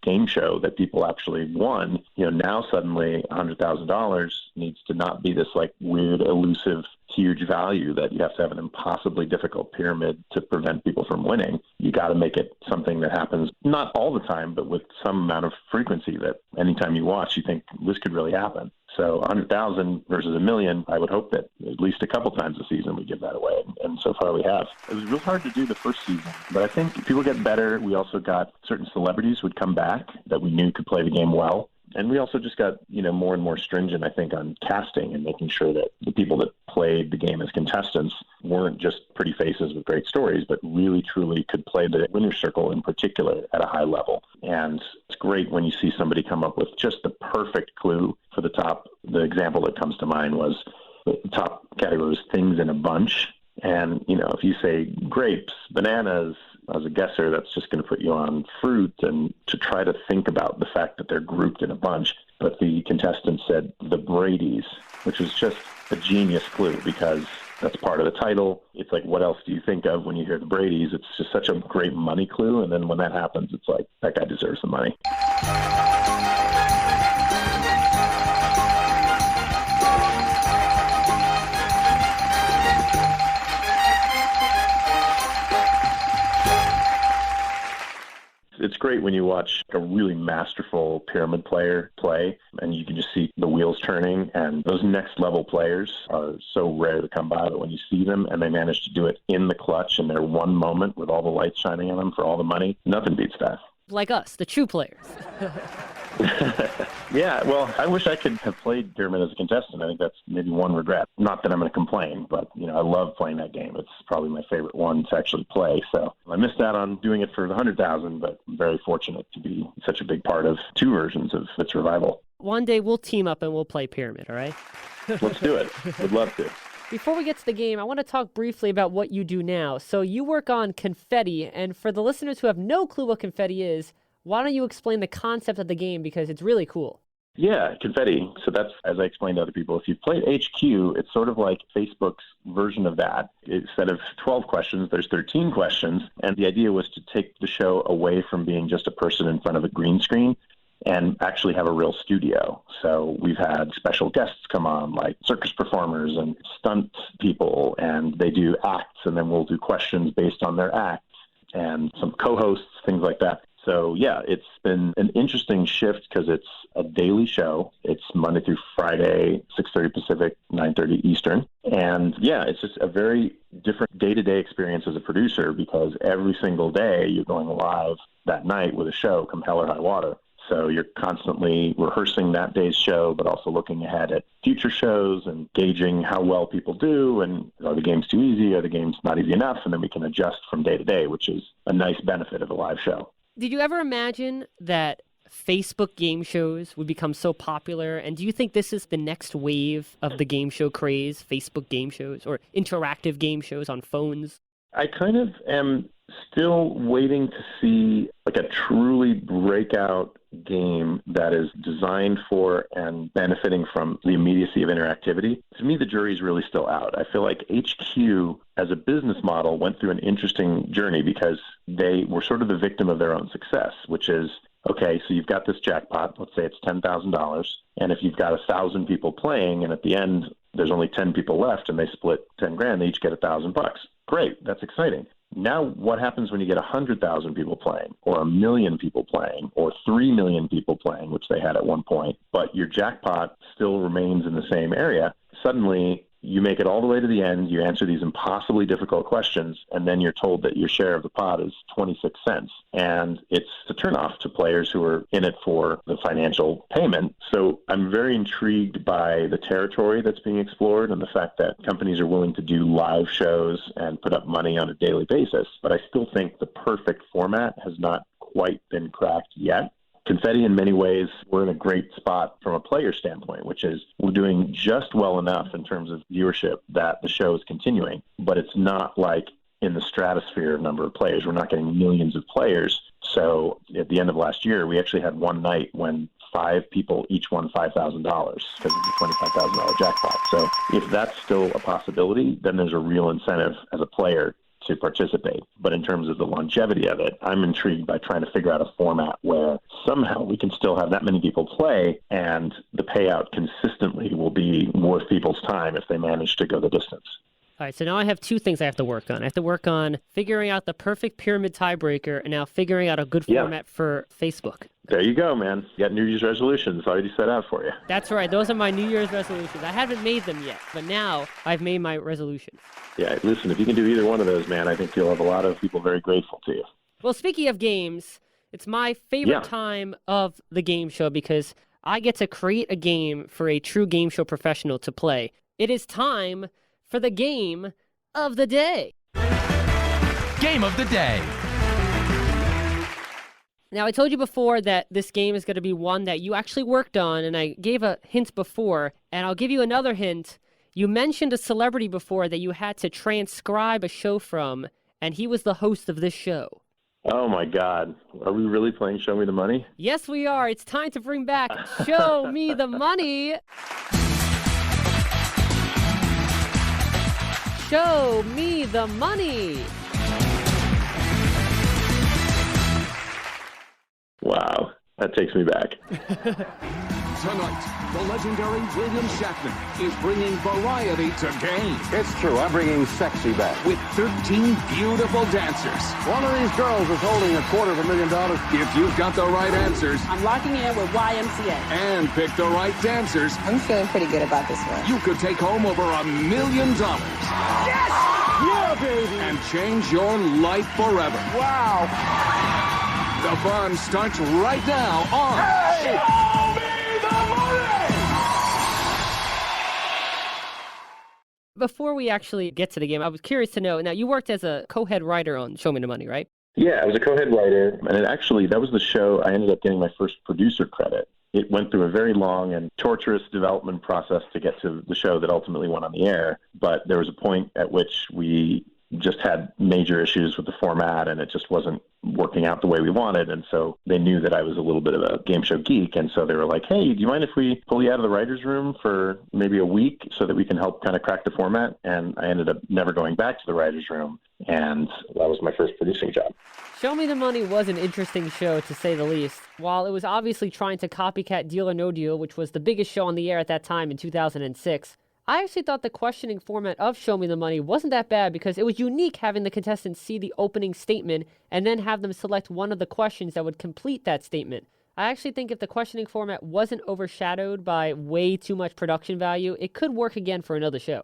game show that people actually won, now suddenly $100,000 needs to not be this like weird, elusive, huge value that you have to have an impossibly difficult pyramid to prevent people from winning. You got to make it something that happens not all the time, but with some amount of frequency that anytime you watch, you think this could really happen. So 100,000 versus 1 million, I would hope that at least a couple times a season we give that away. And so far we have. It was real hard to do the first season, but I think people get better. We also got certain celebrities would come back that we knew could play the game well. And we also just got, more and more stringent, I think, on casting and making sure that the people that played the game as contestants weren't just pretty faces with great stories, but really, truly could play the winner's circle in particular at a high level. And it's great when you see somebody come up with just the perfect clue for the top. The example that comes to mind was the top category was things in a bunch. And, if you say grapes, bananas, as a guesser, that's just going to put you on fruit, and to try to think about the fact that they're grouped in a bunch. But the contestant said the Brady's, which is just a genius clue because that's part of the title. It's like, what else do you think of when you hear the Brady's? It's just such a great money clue. And then when that happens, it's like, that guy deserves the money. It's great when you watch a really masterful pyramid player play and you can just see the wheels turning, and those next level players are so rare to come by, but when you see them and they manage to do it in the clutch in their one moment with all the lights shining on them for all the money, nothing beats that. Like us, the true players. Yeah, well, I wish I could have played Pyramid as a contestant. I think that's maybe one regret. Not that I'm going to complain, but, I love playing that game. It's probably my favorite one to actually play. So I missed out on doing it for the 100,000, but I'm very fortunate to be such a big part of 2 versions of its revival. One day we'll team up and we'll play Pyramid, all right? Let's do it. Would love to. Before we get to the game, I want to talk briefly about what you do now. So you work on confetti, and for the listeners who have no clue what confetti is, why don't you explain the concept of the game, because it's really cool. Yeah, confetti. So that's, as I explained to other people, if you've played HQ, it's sort of like Facebook's version of that. Instead of 12 questions, there's 13 questions. And the idea was to take the show away from being just a person in front of a green screen and actually have a real studio. So we've had special guests come on, like circus performers and stunt people, and they do acts, and then we'll do questions based on their acts, and some co-hosts, things like that. So, yeah, it's been an interesting shift because it's a daily show. It's Monday through Friday, 6:30 Pacific, 9:30 Eastern. And, yeah, it's just a very different day-to-day experience as a producer because every single day you're going live that night with a show, come hell or high water. So you're constantly rehearsing that day's show, but also looking ahead at future shows and gauging how well people do, and are the games too easy, are the games not easy enough, and then we can adjust from day to day, which is a nice benefit of a live show. Did you ever imagine that Facebook game shows would become so popular? And do you think this is the next wave of the game show craze, Facebook game shows or interactive game shows on phones? I kind of am still waiting to see like a truly breakout game that is designed for and benefiting from the immediacy of interactivity. To me, the jury's really still out. I feel like HQ as a business model went through an interesting journey because they were sort of the victim of their own success, which is, okay, so you've got this jackpot, let's say it's $10,000, and if you've got 1,000 people playing and at the end there's only 10 people left and they split 10 grand, they each get $1,000. Great, that's exciting. Now, what happens when you get 100,000 people playing, or 1 million people playing, or 3 million people playing, which they had at one point, but your jackpot still remains in the same area? Suddenly, you make it all the way to the end, you answer these impossibly difficult questions, and then you're told that your share of the pot is 26 cents. And it's a turnoff to players who are in it for the financial payment. So I'm very intrigued by the territory that's being explored and the fact that companies are willing to do live shows and put up money on a daily basis. But I still think the perfect format has not quite been cracked yet. Confetti, in many ways, we're in a great spot from a player standpoint, which is we're doing just well enough in terms of viewership that the show is continuing, but it's not like in the stratosphere of number of players. We're not getting millions of players. So at the end of last year, we actually had one night when 5 people each won $5,000 because of the $25,000 jackpot. So if that's still a possibility, then there's a real incentive as a player to participate. But in terms of the longevity of it, I'm intrigued by trying to figure out a format where somehow we can still have that many people play and the payout consistently will be worth people's time if they manage to go the distance. All right, so now I have 2 things I have to work on. I have to work on figuring out the perfect pyramid tiebreaker and now figuring out a good format for Facebook. There you go, man. You got New Year's resolutions already set out for you. That's right. Those are my New Year's resolutions. I haven't made them yet, but now I've made my resolutions. Yeah, listen, if you can do either one of those, man, I think you'll have a lot of people very grateful to you. Well, speaking of games, it's my favorite time of the game show because I get to create a game for a true game show professional to play. It is time for the game of the day. Game of the day. Now, I told you before that this game is going to be one that you actually worked on, and I gave a hint before, and I'll give you another hint. You mentioned a celebrity before that you had to transcribe a show from, and he was the host of this show. Oh, my God. Are we really playing Show Me the Money? Yes, we are. It's time to bring back Show Me the Money. Show Me the Money. Wow, that takes me back. Tonight, the legendary William Shatner is bringing variety to games. It's true, I'm bringing sexy back. With 13 beautiful dancers. One of these girls is holding $250,000. If you've got the right answers. I'm locking in with YMCA. And pick the right dancers. I'm feeling pretty good about this one. You could take home over $1 million. Yes! Yeah, baby! And change your life forever. Wow. The fun starts right now on Show Me the Money! Before we actually get to the game, I was curious to know, now you worked as a co-head writer on Show Me the Money, right? Yeah, I was a co-head writer, and that was the show I ended up getting my first producer credit. It went through a very long and torturous development process to get to the show that ultimately went on the air, but there was a point at which we just had major issues with the format and it just wasn't working out the way we wanted. And so they knew that I was a little bit of a game show geek. And so they were like, hey, do you mind if we pull you out of the writer's room for maybe a week so that we can help kind of crack the format? And I ended up never going back to the writer's room. And that was my first producing job. Show Me the Money was an interesting show, to say the least. While it was obviously trying to copycat Deal or No Deal, which was the biggest show on the air at that time in 2006, I actually thought the questioning format of Show Me the Money wasn't that bad because it was unique having the contestants see the opening statement and then have them select one of the questions that would complete that statement. I actually think if the questioning format wasn't overshadowed by way too much production value, it could work again for another show.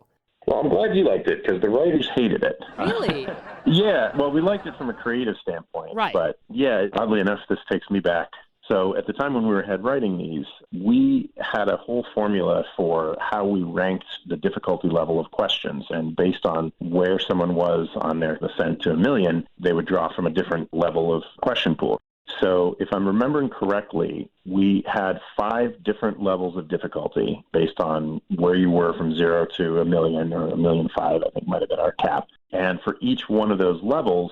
Well, I'm glad you liked it because the writers hated it. Really? Yeah, well, we liked it from a creative standpoint. Right. But yeah, oddly enough, this takes me back. So at the time when we were head writing these, we had a whole formula for how we ranked the difficulty level of questions. And based on where someone was on their ascent to $1 million, they would draw from a different level of question pool. So if I'm remembering correctly, we had 5 different levels of difficulty based on where you were from 0 to $1 million or $1.5 million, I think might have been our cap. And for each one of those levels,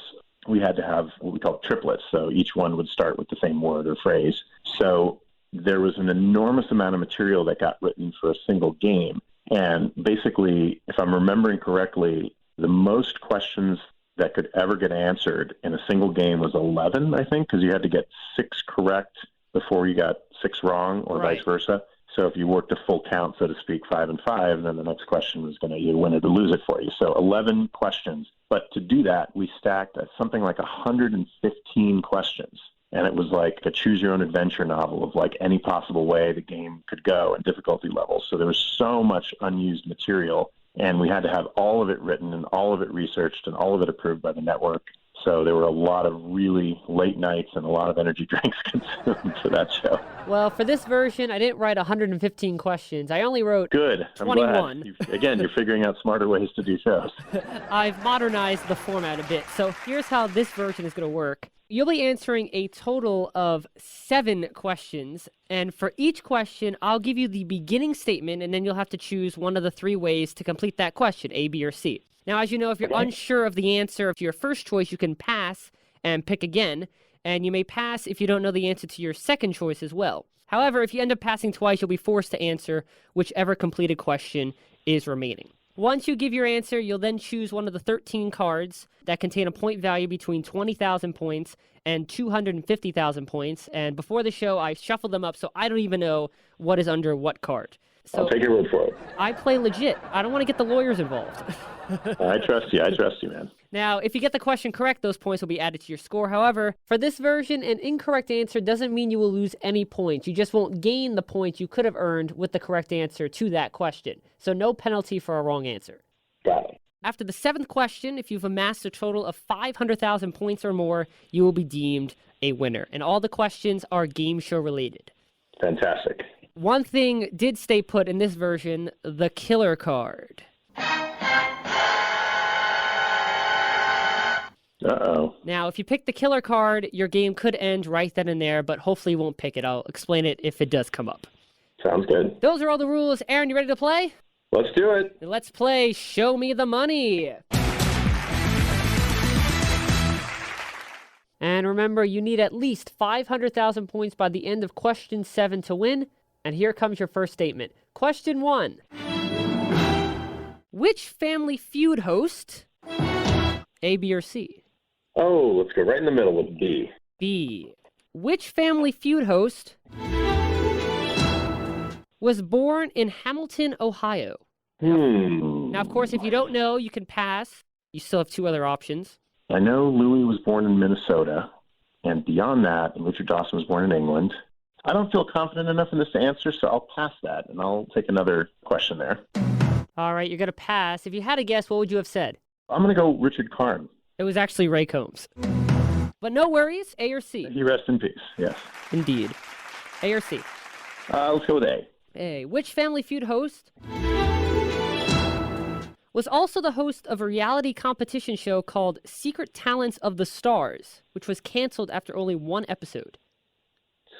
we had to have what we call triplets. So each one would start with the same word or phrase. So there was an enormous amount of material that got written for a single game. And basically, if I'm remembering correctly, the most questions that could ever get answered in a single game was 11, I think, because you had to get 6 correct before you got 6 wrong, or vice versa. So if you worked a full count, so to speak, 5 and 5, then the next question was going to either win it or lose it for you. So 11 questions. But to do that, we stacked something like 115 questions. And it was like a choose-your-own-adventure novel of like any possible way the game could go and difficulty levels. So there was so much unused material, and we had to have all of it written and all of it researched and all of it approved by the network. So there were a lot of really late nights and a lot of energy drinks consumed for that show. Well, for this version, I didn't write 115 questions. I only wrote Good. 21. I'm glad. Again, you're figuring out smarter ways to do shows. I've modernized the format a bit. So here's how this version is going to work. You'll be answering a total of 7 questions. And for each question, I'll give you the beginning statement, and then you'll have to choose one of the 3 ways to complete that question, A, B, or C. Now, as you know, if you're unsure of the answer to your first choice, you can pass and pick again. And you may pass if you don't know the answer to your second choice as well. However, if you end up passing twice, you'll be forced to answer whichever completed question is remaining. Once you give your answer, you'll then choose one of the 13 cards that contain a point value between 20,000 points and 250,000 points. And before the show, I shuffled them up, so I don't even know what is under what card. So I'll take your word for it. I play legit. I don't want to get the lawyers involved. I trust you, man. Now, if you get the question correct, those points will be added to your score. However, for this version, an incorrect answer doesn't mean you will lose any points. You just won't gain the points you could have earned with the correct answer to that question. So no penalty for a wrong answer. Got it. After the 7th question, if you've amassed a total of 500,000 points or more, you will be deemed a winner. And all the questions are game show related. Fantastic. One thing did stay put in this version, the killer card. Uh-oh. Now, if you pick the killer card, your game could end right then and there, but hopefully you won't pick it. I'll explain it if it does come up. Sounds good. Those are all the rules. Aaron, you ready to play? Let's do it. Let's play Show Me the Money. And remember, you need at least 500,000 points by the end of question 7 to win. And here comes your first statement. Question 1. Which Family Feud host, A, B, or C? Oh, let's go right in the middle with B. B. Which Family Feud host was born in Hamilton, Ohio? Now, of course, if you don't know, you can pass. You still have 2 other options. I know Louis was born in Minnesota, and beyond that, Richard Dawson was born in England. I don't feel confident enough in this to answer, so I'll pass that, and I'll take another question there. All right, you're going to pass. If you had a guess, what would you have said? I'm going to go Richard Karn. It was actually Ray Combs. But no worries, A or C? He rest in peace, yes. Indeed. A or C? Let's go with A. A. Which Family Feud host was also the host of a reality competition show called Secret Talents of the Stars, which was canceled after only 1 episode?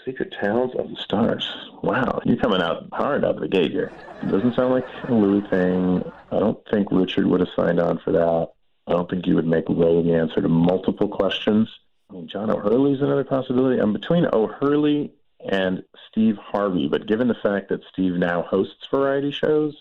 Secret Talents of the Stars. Wow, you're coming out hard out of the gate here. It doesn't sound like a Louis thing. I don't think Richard would have signed on for that. I don't think you would make Ray the answer to multiple questions. I mean, John O'Hurley's another possibility. I'm between O'Hurley and Steve Harvey, but given the fact that Steve now hosts variety shows,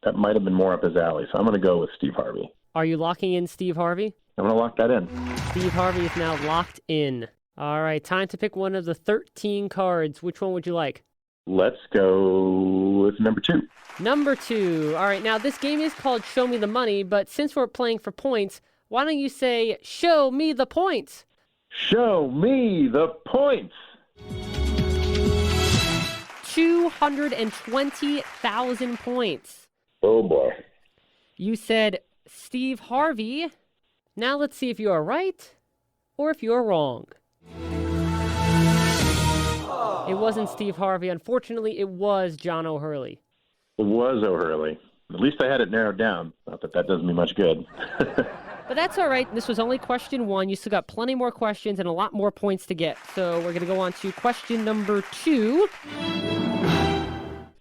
that might have been more up his alley. So I'm going to go with Steve Harvey. Are you locking in Steve Harvey? I'm going to lock that in. Steve Harvey is now locked in. All right, time to pick one of the 13 cards. Which one would you like? Let's go with number 2. Number 2. All right, now this game is called Show Me the Money, but since we're playing for points, why don't you say, Show me the points? Show me the points. 220,000 points. Oh, boy. You said Steve Harvey. Now let's see if you are right or if you're wrong. It wasn't Steve Harvey. Unfortunately, it was John O'Hurley. It was O'Hurley. At least I had it narrowed down. Not that that does me much good. But that's all right. This was only question 1. You still got plenty more questions and a lot more points to get. So we're going to go on to question number 2.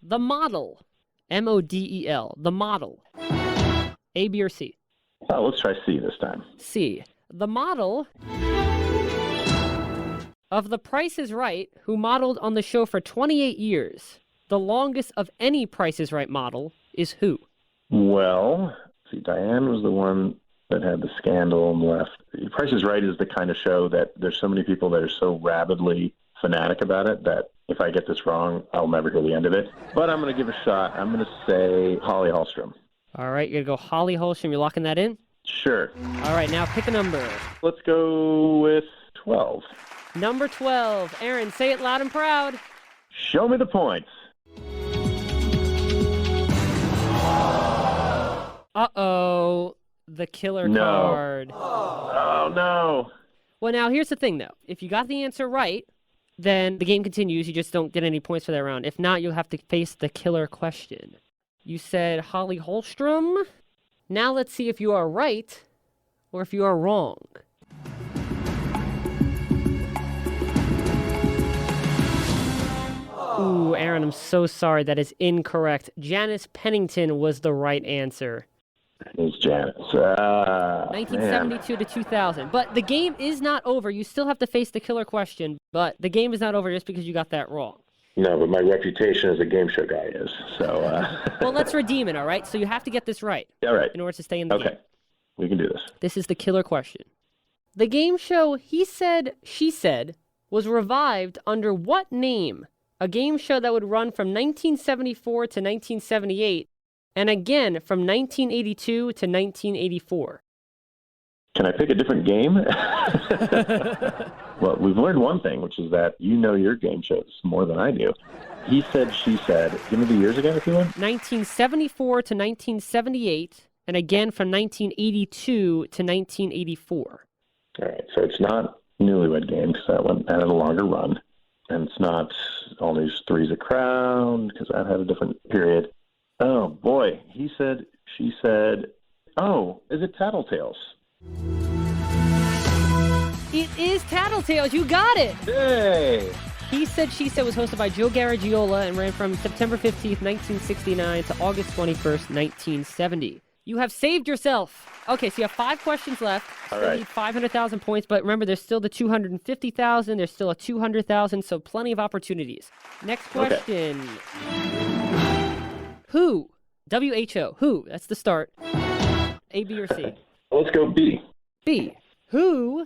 The model. M-O-D-E-L. The model. A, B, or C? Oh, let's try C this time. C. the model of The Price is Right, who modeled on the show for 28 years, the longest of any Price is Right model, is who? Well, see, Diane was the one that had the scandal and left. Price is Right is the kind of show that there's so many people that are so rabidly fanatic about it that if I get this wrong, I'll never hear the end of it. But I'm going to give a shot. I'm going to say Holly Hallstrom. All right, you're going to go Holly Hallstrom. You're locking that in? Sure. All right, now pick a number. Let's go with 12. Number 12. Aaron, say it loud and proud. Show me the points. Uh-oh. The killer card. Oh, no. Well, now, here's the thing, though. If you got the answer right, then the game continues. You just don't get any points for that round. If not, you'll have to face the killer question. You said Holly Hallstrom. Now let's see if you are right or if you are wrong. Ooh, Aaron, I'm so sorry. That is incorrect. Janice Pennington was the right answer. It's Janice. 1972 to 2000. But the game is not over. You still have to face the killer question, but the game is not over just because you got that wrong. No, but my reputation as a game show guy is, so... Well, let's redeem it, all right? So you have to get this right. All right. In order to stay in the game. Okay, we can do this. This is the killer question. The game show He Said, She Said was revived under what name? A game show that would run from 1974 to 1978, and again from 1982 to 1984. Can I pick a different game? Well, we've learned one thing, which is that you know your game shows more than I do. He Said, She Said. Give me the years again, if you would. 1974 to 1978, and again from 1982 to 1984. All right, so it's not Newlywed Game, because that had a longer run. And it's not All These Three's a Crown, because that had a different period. Oh, boy. He Said, She Said. Oh, is it Tattletales? It is Tattletales. You got it. Hey. He Said, She Said was hosted by Joe Garagiola and ran from September 15th, 1969 to August 21st, 1970. You have saved yourself. Okay, so you have 5 questions left. All you right. need 500,000 points, but remember, there's still the 250,000. There's still a 200,000, so plenty of opportunities. Next question. Okay. Who? WHO. Who? That's the start. A, B, or C? Let's go B. B. Who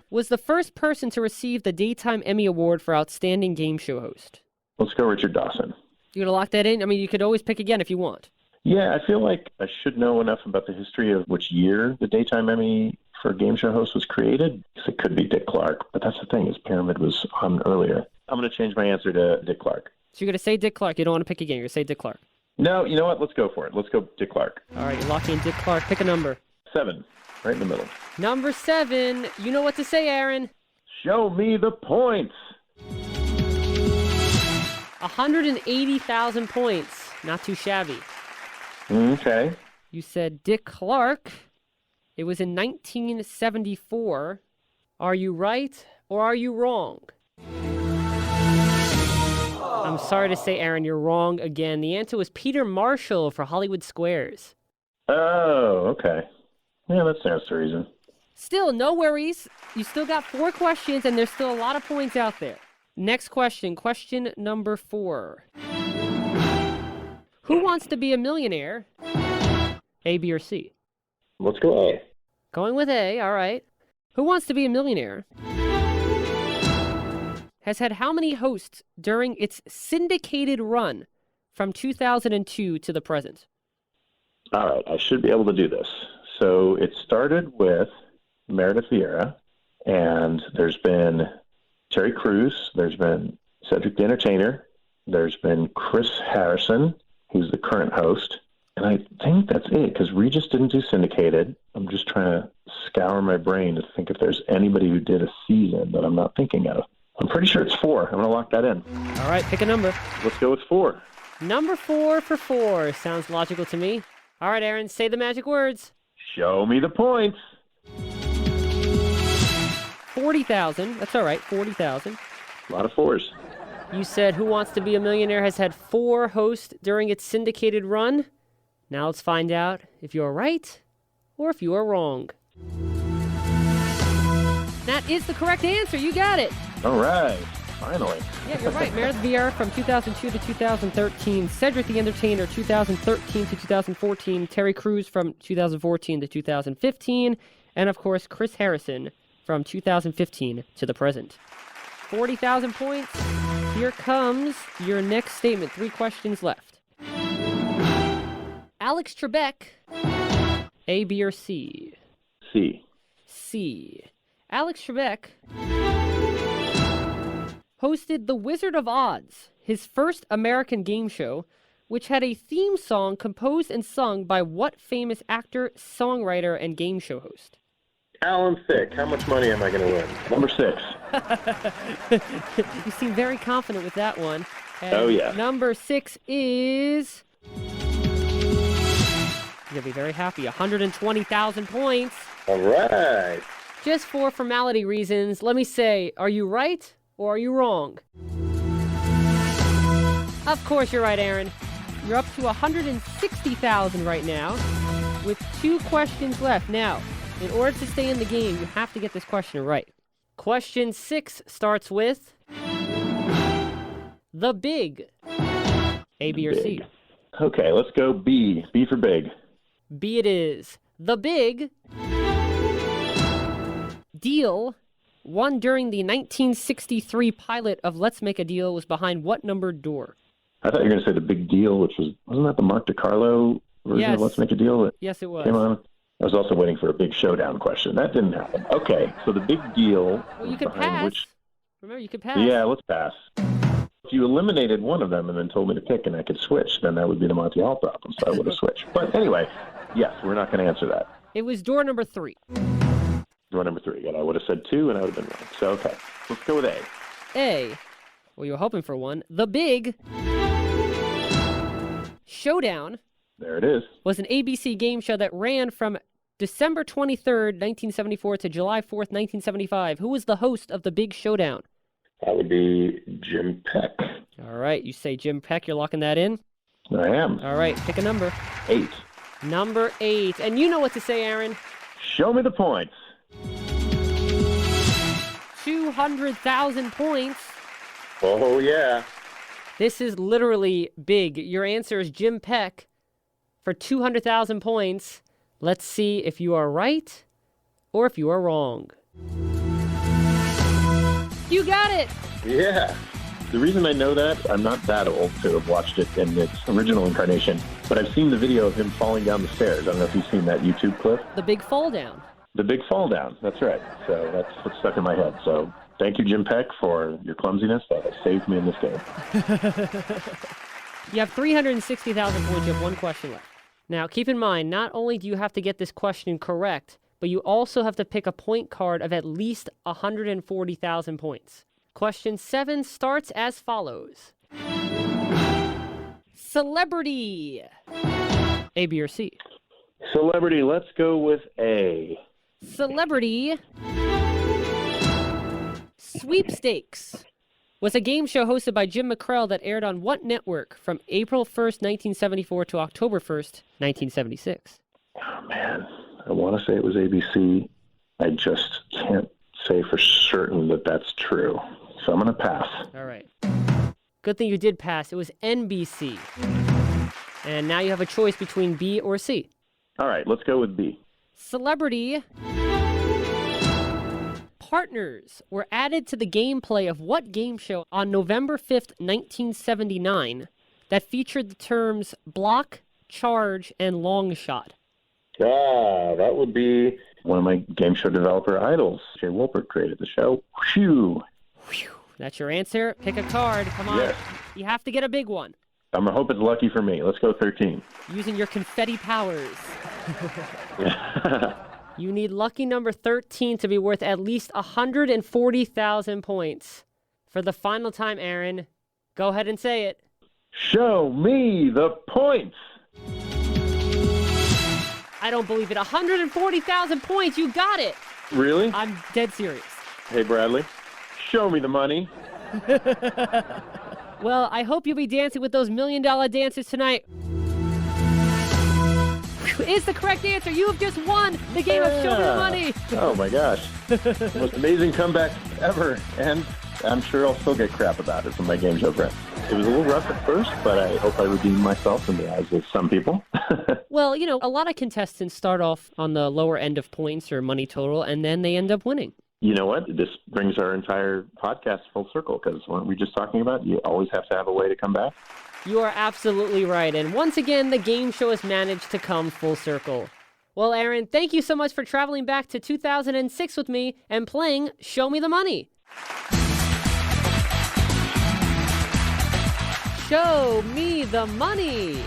was the first person to receive the Daytime Emmy Award for Outstanding Game Show Host? Let's go Richard Dawson. You gonna lock that in? I mean, you could always pick again if you want. Yeah, I feel like I should know enough about the history of which year the Daytime Emmy for Game Show Host was created. Because it could be Dick Clark, but that's the thing, his Pyramid was on earlier. I'm going to change my answer to Dick Clark. So you're going to say Dick Clark. You don't want to pick again. You're going to say Dick Clark. No, you know what? Let's go for it. Let's go Dick Clark. All right, you're locking in Dick Clark. Pick a number. 7, right in the middle. Number 7. You know what to say, Aaron. Show me the points. 180,000 points. Not too shabby. Okay. You said Dick Clark. It was in 1974. Are you right or are you wrong? I'm sorry to say, Aaron, you're wrong again. The answer was Peter Marshall for Hollywood Squares. Oh, okay. Yeah, that stands to reason. Still, no worries. You still got 4 questions, and there's still a lot of points out there. Next question, question number 4. Who wants to be a millionaire? A, B, or C? Let's go A. Going with A, all right. Who Wants to Be a Millionaire has had how many hosts during its syndicated run from 2002 to the present? All right, I should be able to do this. So it started with Meredith Vieira, and there's been Terry Crews, there's been Cedric the Entertainer, there's been Chris Harrison, who's the current host, and I think that's it, because Regis didn't do syndicated. I'm just trying to scour my brain to think if there's anybody who did a season that I'm not thinking of. I'm pretty sure it's 4. I'm going to lock that in. All right, pick a number. Let's go with 4. Number 4 for 4. Sounds logical to me. All right, Aaron, say the magic words. Show me the points. 40,000. That's all right, 40,000. A lot of 4s. You said Who Wants to Be a Millionaire has had 4 hosts during its syndicated run. Now let's find out if you're right or if you are wrong. That is the correct answer. You got it. All right. Finally. Yeah, you're right. Meredith Vieira from 2002 to 2013. Cedric the Entertainer, 2013 to 2014. Terry Crews from 2014 to 2015. And, of course, Chris Harrison from 2015 to the present. 40,000 points. Here comes your next statement. 3 questions left. Alex Trebek, A, B, or C? C. C. Alex Trebek hosted The Wizard of Oz, his first American game show, which had a theme song composed and sung by what famous actor, songwriter, and game show host? Alan Thicke. How much money am I going to win? Number 6. You seem very confident with that one. And oh, yeah. Number 6 is... You're going to be very happy. 120,000 points. All right. Just for formality reasons, let me say, are you right or are you wrong? Of course you're right, Aaron. You're up to 160,000 right now with 2 questions left. Now, in order to stay in the game, you have to get this question right. Question 6 starts with the big. A, B, or C? Okay, let's go B. B for big. B it is. The big deal won during the 1963 pilot of Let's Make a Deal was behind what numbered door? I thought you were going to say the big deal, which wasn't that the Mark DiCarlo version of Let's Make a Deal? Yes, it was. Came on? I was also waiting for a big showdown question. That didn't happen. Okay, so the big deal. Well, you could pass. Remember, you could pass. Yeah, let's pass. If you eliminated one of them and then told me to pick and I could switch, then that would be the Monty Hall problem, so I would have switched. But anyway, yes, we're not going to answer that. It was door number 3. Door number 3, and I would have said 2 and I would have been wrong. So, okay, let's go with A. A. Well, you were hoping for one. The Big Showdown. There it is. Was an ABC game show that ran from December 23rd, 1974 to July 4th, 1975. Who was the host of The Big Showdown? That would be Jim Peck. All right, you say Jim Peck. You're locking that in? I am. All right, pick a number. 8. Number 8. And you know what to say, Aaron. Show me the points. 200,000 points. Oh, yeah. This is literally big. Your answer is Jim Peck for 200,000 points. Let's see if you are right or if you are wrong. You got it! Yeah. The reason I know that, I'm not that old to have watched it in its original incarnation, but I've seen the video of him falling down the stairs. I don't know if you've seen that YouTube clip. The big fall down. The big fall down. That's right. So that's what's stuck in my head. So thank you, Jim Peck, for your clumsiness. That has saved me in this game. You have 360,000 points. You have 1 question left. Now, keep in mind, not only do you have to get this question correct, but you also have to pick a point card of at least 140,000 points. Question 7 starts as follows. Celebrity. A, B, or C? Celebrity, let's go with A. Celebrity Sweepstakes was a game show hosted by Jim McCrell that aired on what network from April 1st, 1974 to October 1st, 1976? Oh, man. I want to say it was ABC. I just can't say for certain that that's true. So I'm going to pass. All right. Good thing you did pass. It was NBC. And now you have a choice between B or C. All right, let's go with B. Celebrity partners were added to the gameplay of what game show on November 5th, 1979 that featured the terms block, charge, and long shot? Ah, that would be one of my game show developer idols. Jay Wolpert created the show. Whew. That's your answer. Pick a card. Come on. Yes. You have to get a big one. I'm hoping it's lucky for me. Let's go 13. Using your confetti powers. You need lucky number 13 to be worth at least 140,000 points. For the final time, Aaron, go ahead and say it. Show me the points. I don't believe it. 140,000 points. You got it. Really? I'm dead serious. Hey, Bradley, show me the money. Well, I hope you'll be dancing with those $1 million dancers tonight. is the correct answer. You have just won the game of Show Me the Money. Oh, my gosh. Most amazing comeback ever. And I'm sure I'll still get crap about it from my game show friends. It was a little rough at first, but I hope I redeemed myself in the eyes of some people. Well, a lot of contestants start off on the lower end of points or money total, and then they end up winning. You know what? This brings our entire podcast full circle, because weren't we just talking about you always have to have a way to come back? You are absolutely right. And once again, the game show has managed to come full circle. Well, Aaron, thank you so much for traveling back to 2006 with me and playing Show Me the Money. Show me the money.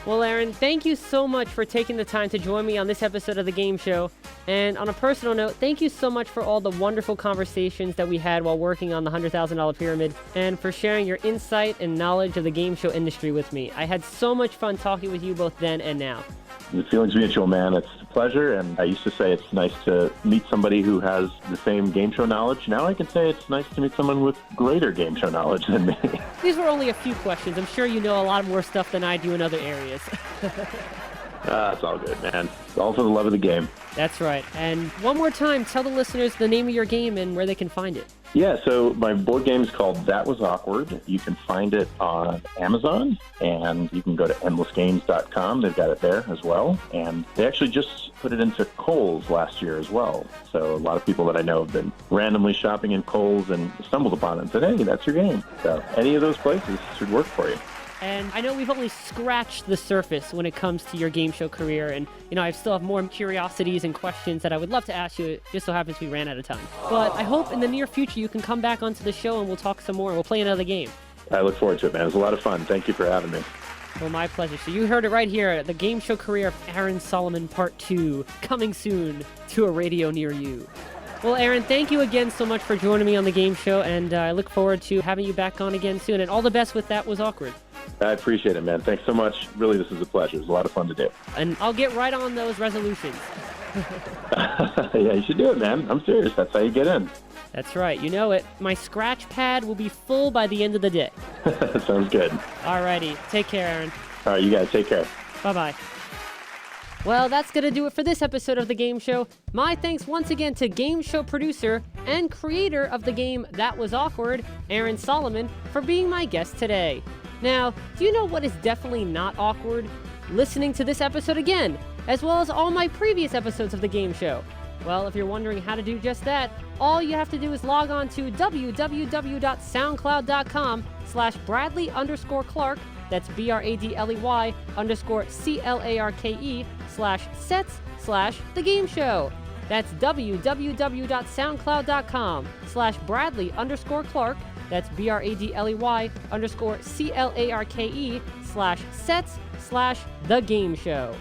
Well, Aaron, thank you so much for taking the time to join me on this episode of the game show. And on a personal note, thank you so much for all the wonderful conversations that we had while working on the $100,000 pyramid, and for sharing your insight and knowledge of the game show industry with me. I had so much fun talking with you both then and now. The feeling's mutual, man. It's a pleasure, and I used to say it's nice to meet somebody who has the same game show knowledge. Now I can say it's nice to meet someone with greater game show knowledge than me. These were only a few questions. I'm sure you know a lot more stuff than I do in other areas. It's all good, man. It's all for the love of the game. That's right. And one more time, tell the listeners the name of your game and where they can find it. Yeah, so my board game is called That Was Awkward. You can find it on Amazon, and you can go to endlessgames.com. They've got it there as well. And they actually just put it into Kohl's last year as well. So a lot of people that I know have been randomly shopping in Kohl's and stumbled upon it and said, hey, that's your game. So any of those places should work for you. And I know we've only scratched the surface when it comes to your game show career. And, I still have more curiosities and questions that I would love to ask you. It just so happens we ran out of time. But I hope in the near future you can come back onto the show and we'll talk some more. We'll play another game. I look forward to it, man. It was a lot of fun. Thank you for having me. Well, my pleasure. So you heard it right here. The game show career of Aaron Solomon Part 2, coming soon to a radio near you. Well, Aaron, thank you again so much for joining me on the game show, and I look forward to having you back on again soon. And all the best with That Was Awkward. I appreciate it, man. Thanks so much. Really, this is a pleasure. It was a lot of fun to do. And I'll get right on those resolutions. Yeah, you should do it, man. I'm serious. That's how you get in. That's right. You know it. My scratch pad will be full by the end of the day. Sounds good. Alrighty. Take care, Aaron. All right, you guys take care. Bye-bye. Well, that's going to do it for this episode of The Game Show. My thanks once again to game show producer and creator of the game That Was Awkward, Aaron Solomon, for being my guest today. Now, do you know what is definitely not awkward? Listening to this episode again, as well as all my previous episodes of The Game Show. Well, if you're wondering how to do just that, all you have to do is log on to www.soundcloud.com/Bradley_Clarke. That's BRADLEY_CLARKE/sets/The Game Show. That's www.soundcloud.com/Bradley_Clarke. That's BRADLEY_CLARKE/sets/The Game Show.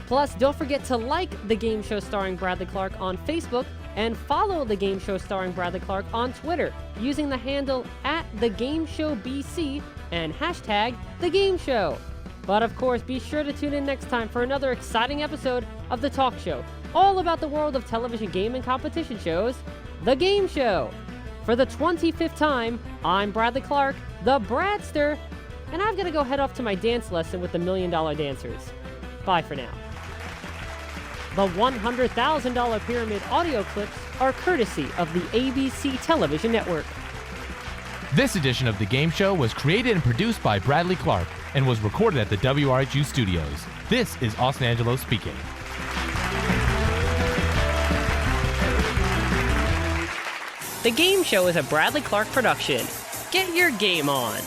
Plus, don't forget to like The Game Show starring Bradley Clarke on Facebook and follow The Game Show starring Bradley Clarke on Twitter using the handle @TheGameShowBC and #TheGameShow. But of course, be sure to tune in next time for another exciting episode of The Talk Show, all about the world of television game and competition shows, The Game Show. For the 25th time, I'm Bradley Clarke, the Bradster, and I've got to go head off to my dance lesson with the $1 Million Dancers. Bye for now. The $100,000 Pyramid audio clips are courtesy of the ABC Television Network. This edition of The Game Show was created and produced by Bradley Clarke and was recorded at the WRHU studios. This is Austin Angelo speaking. The Game Show is a Bradley Clarke production. Get your game on.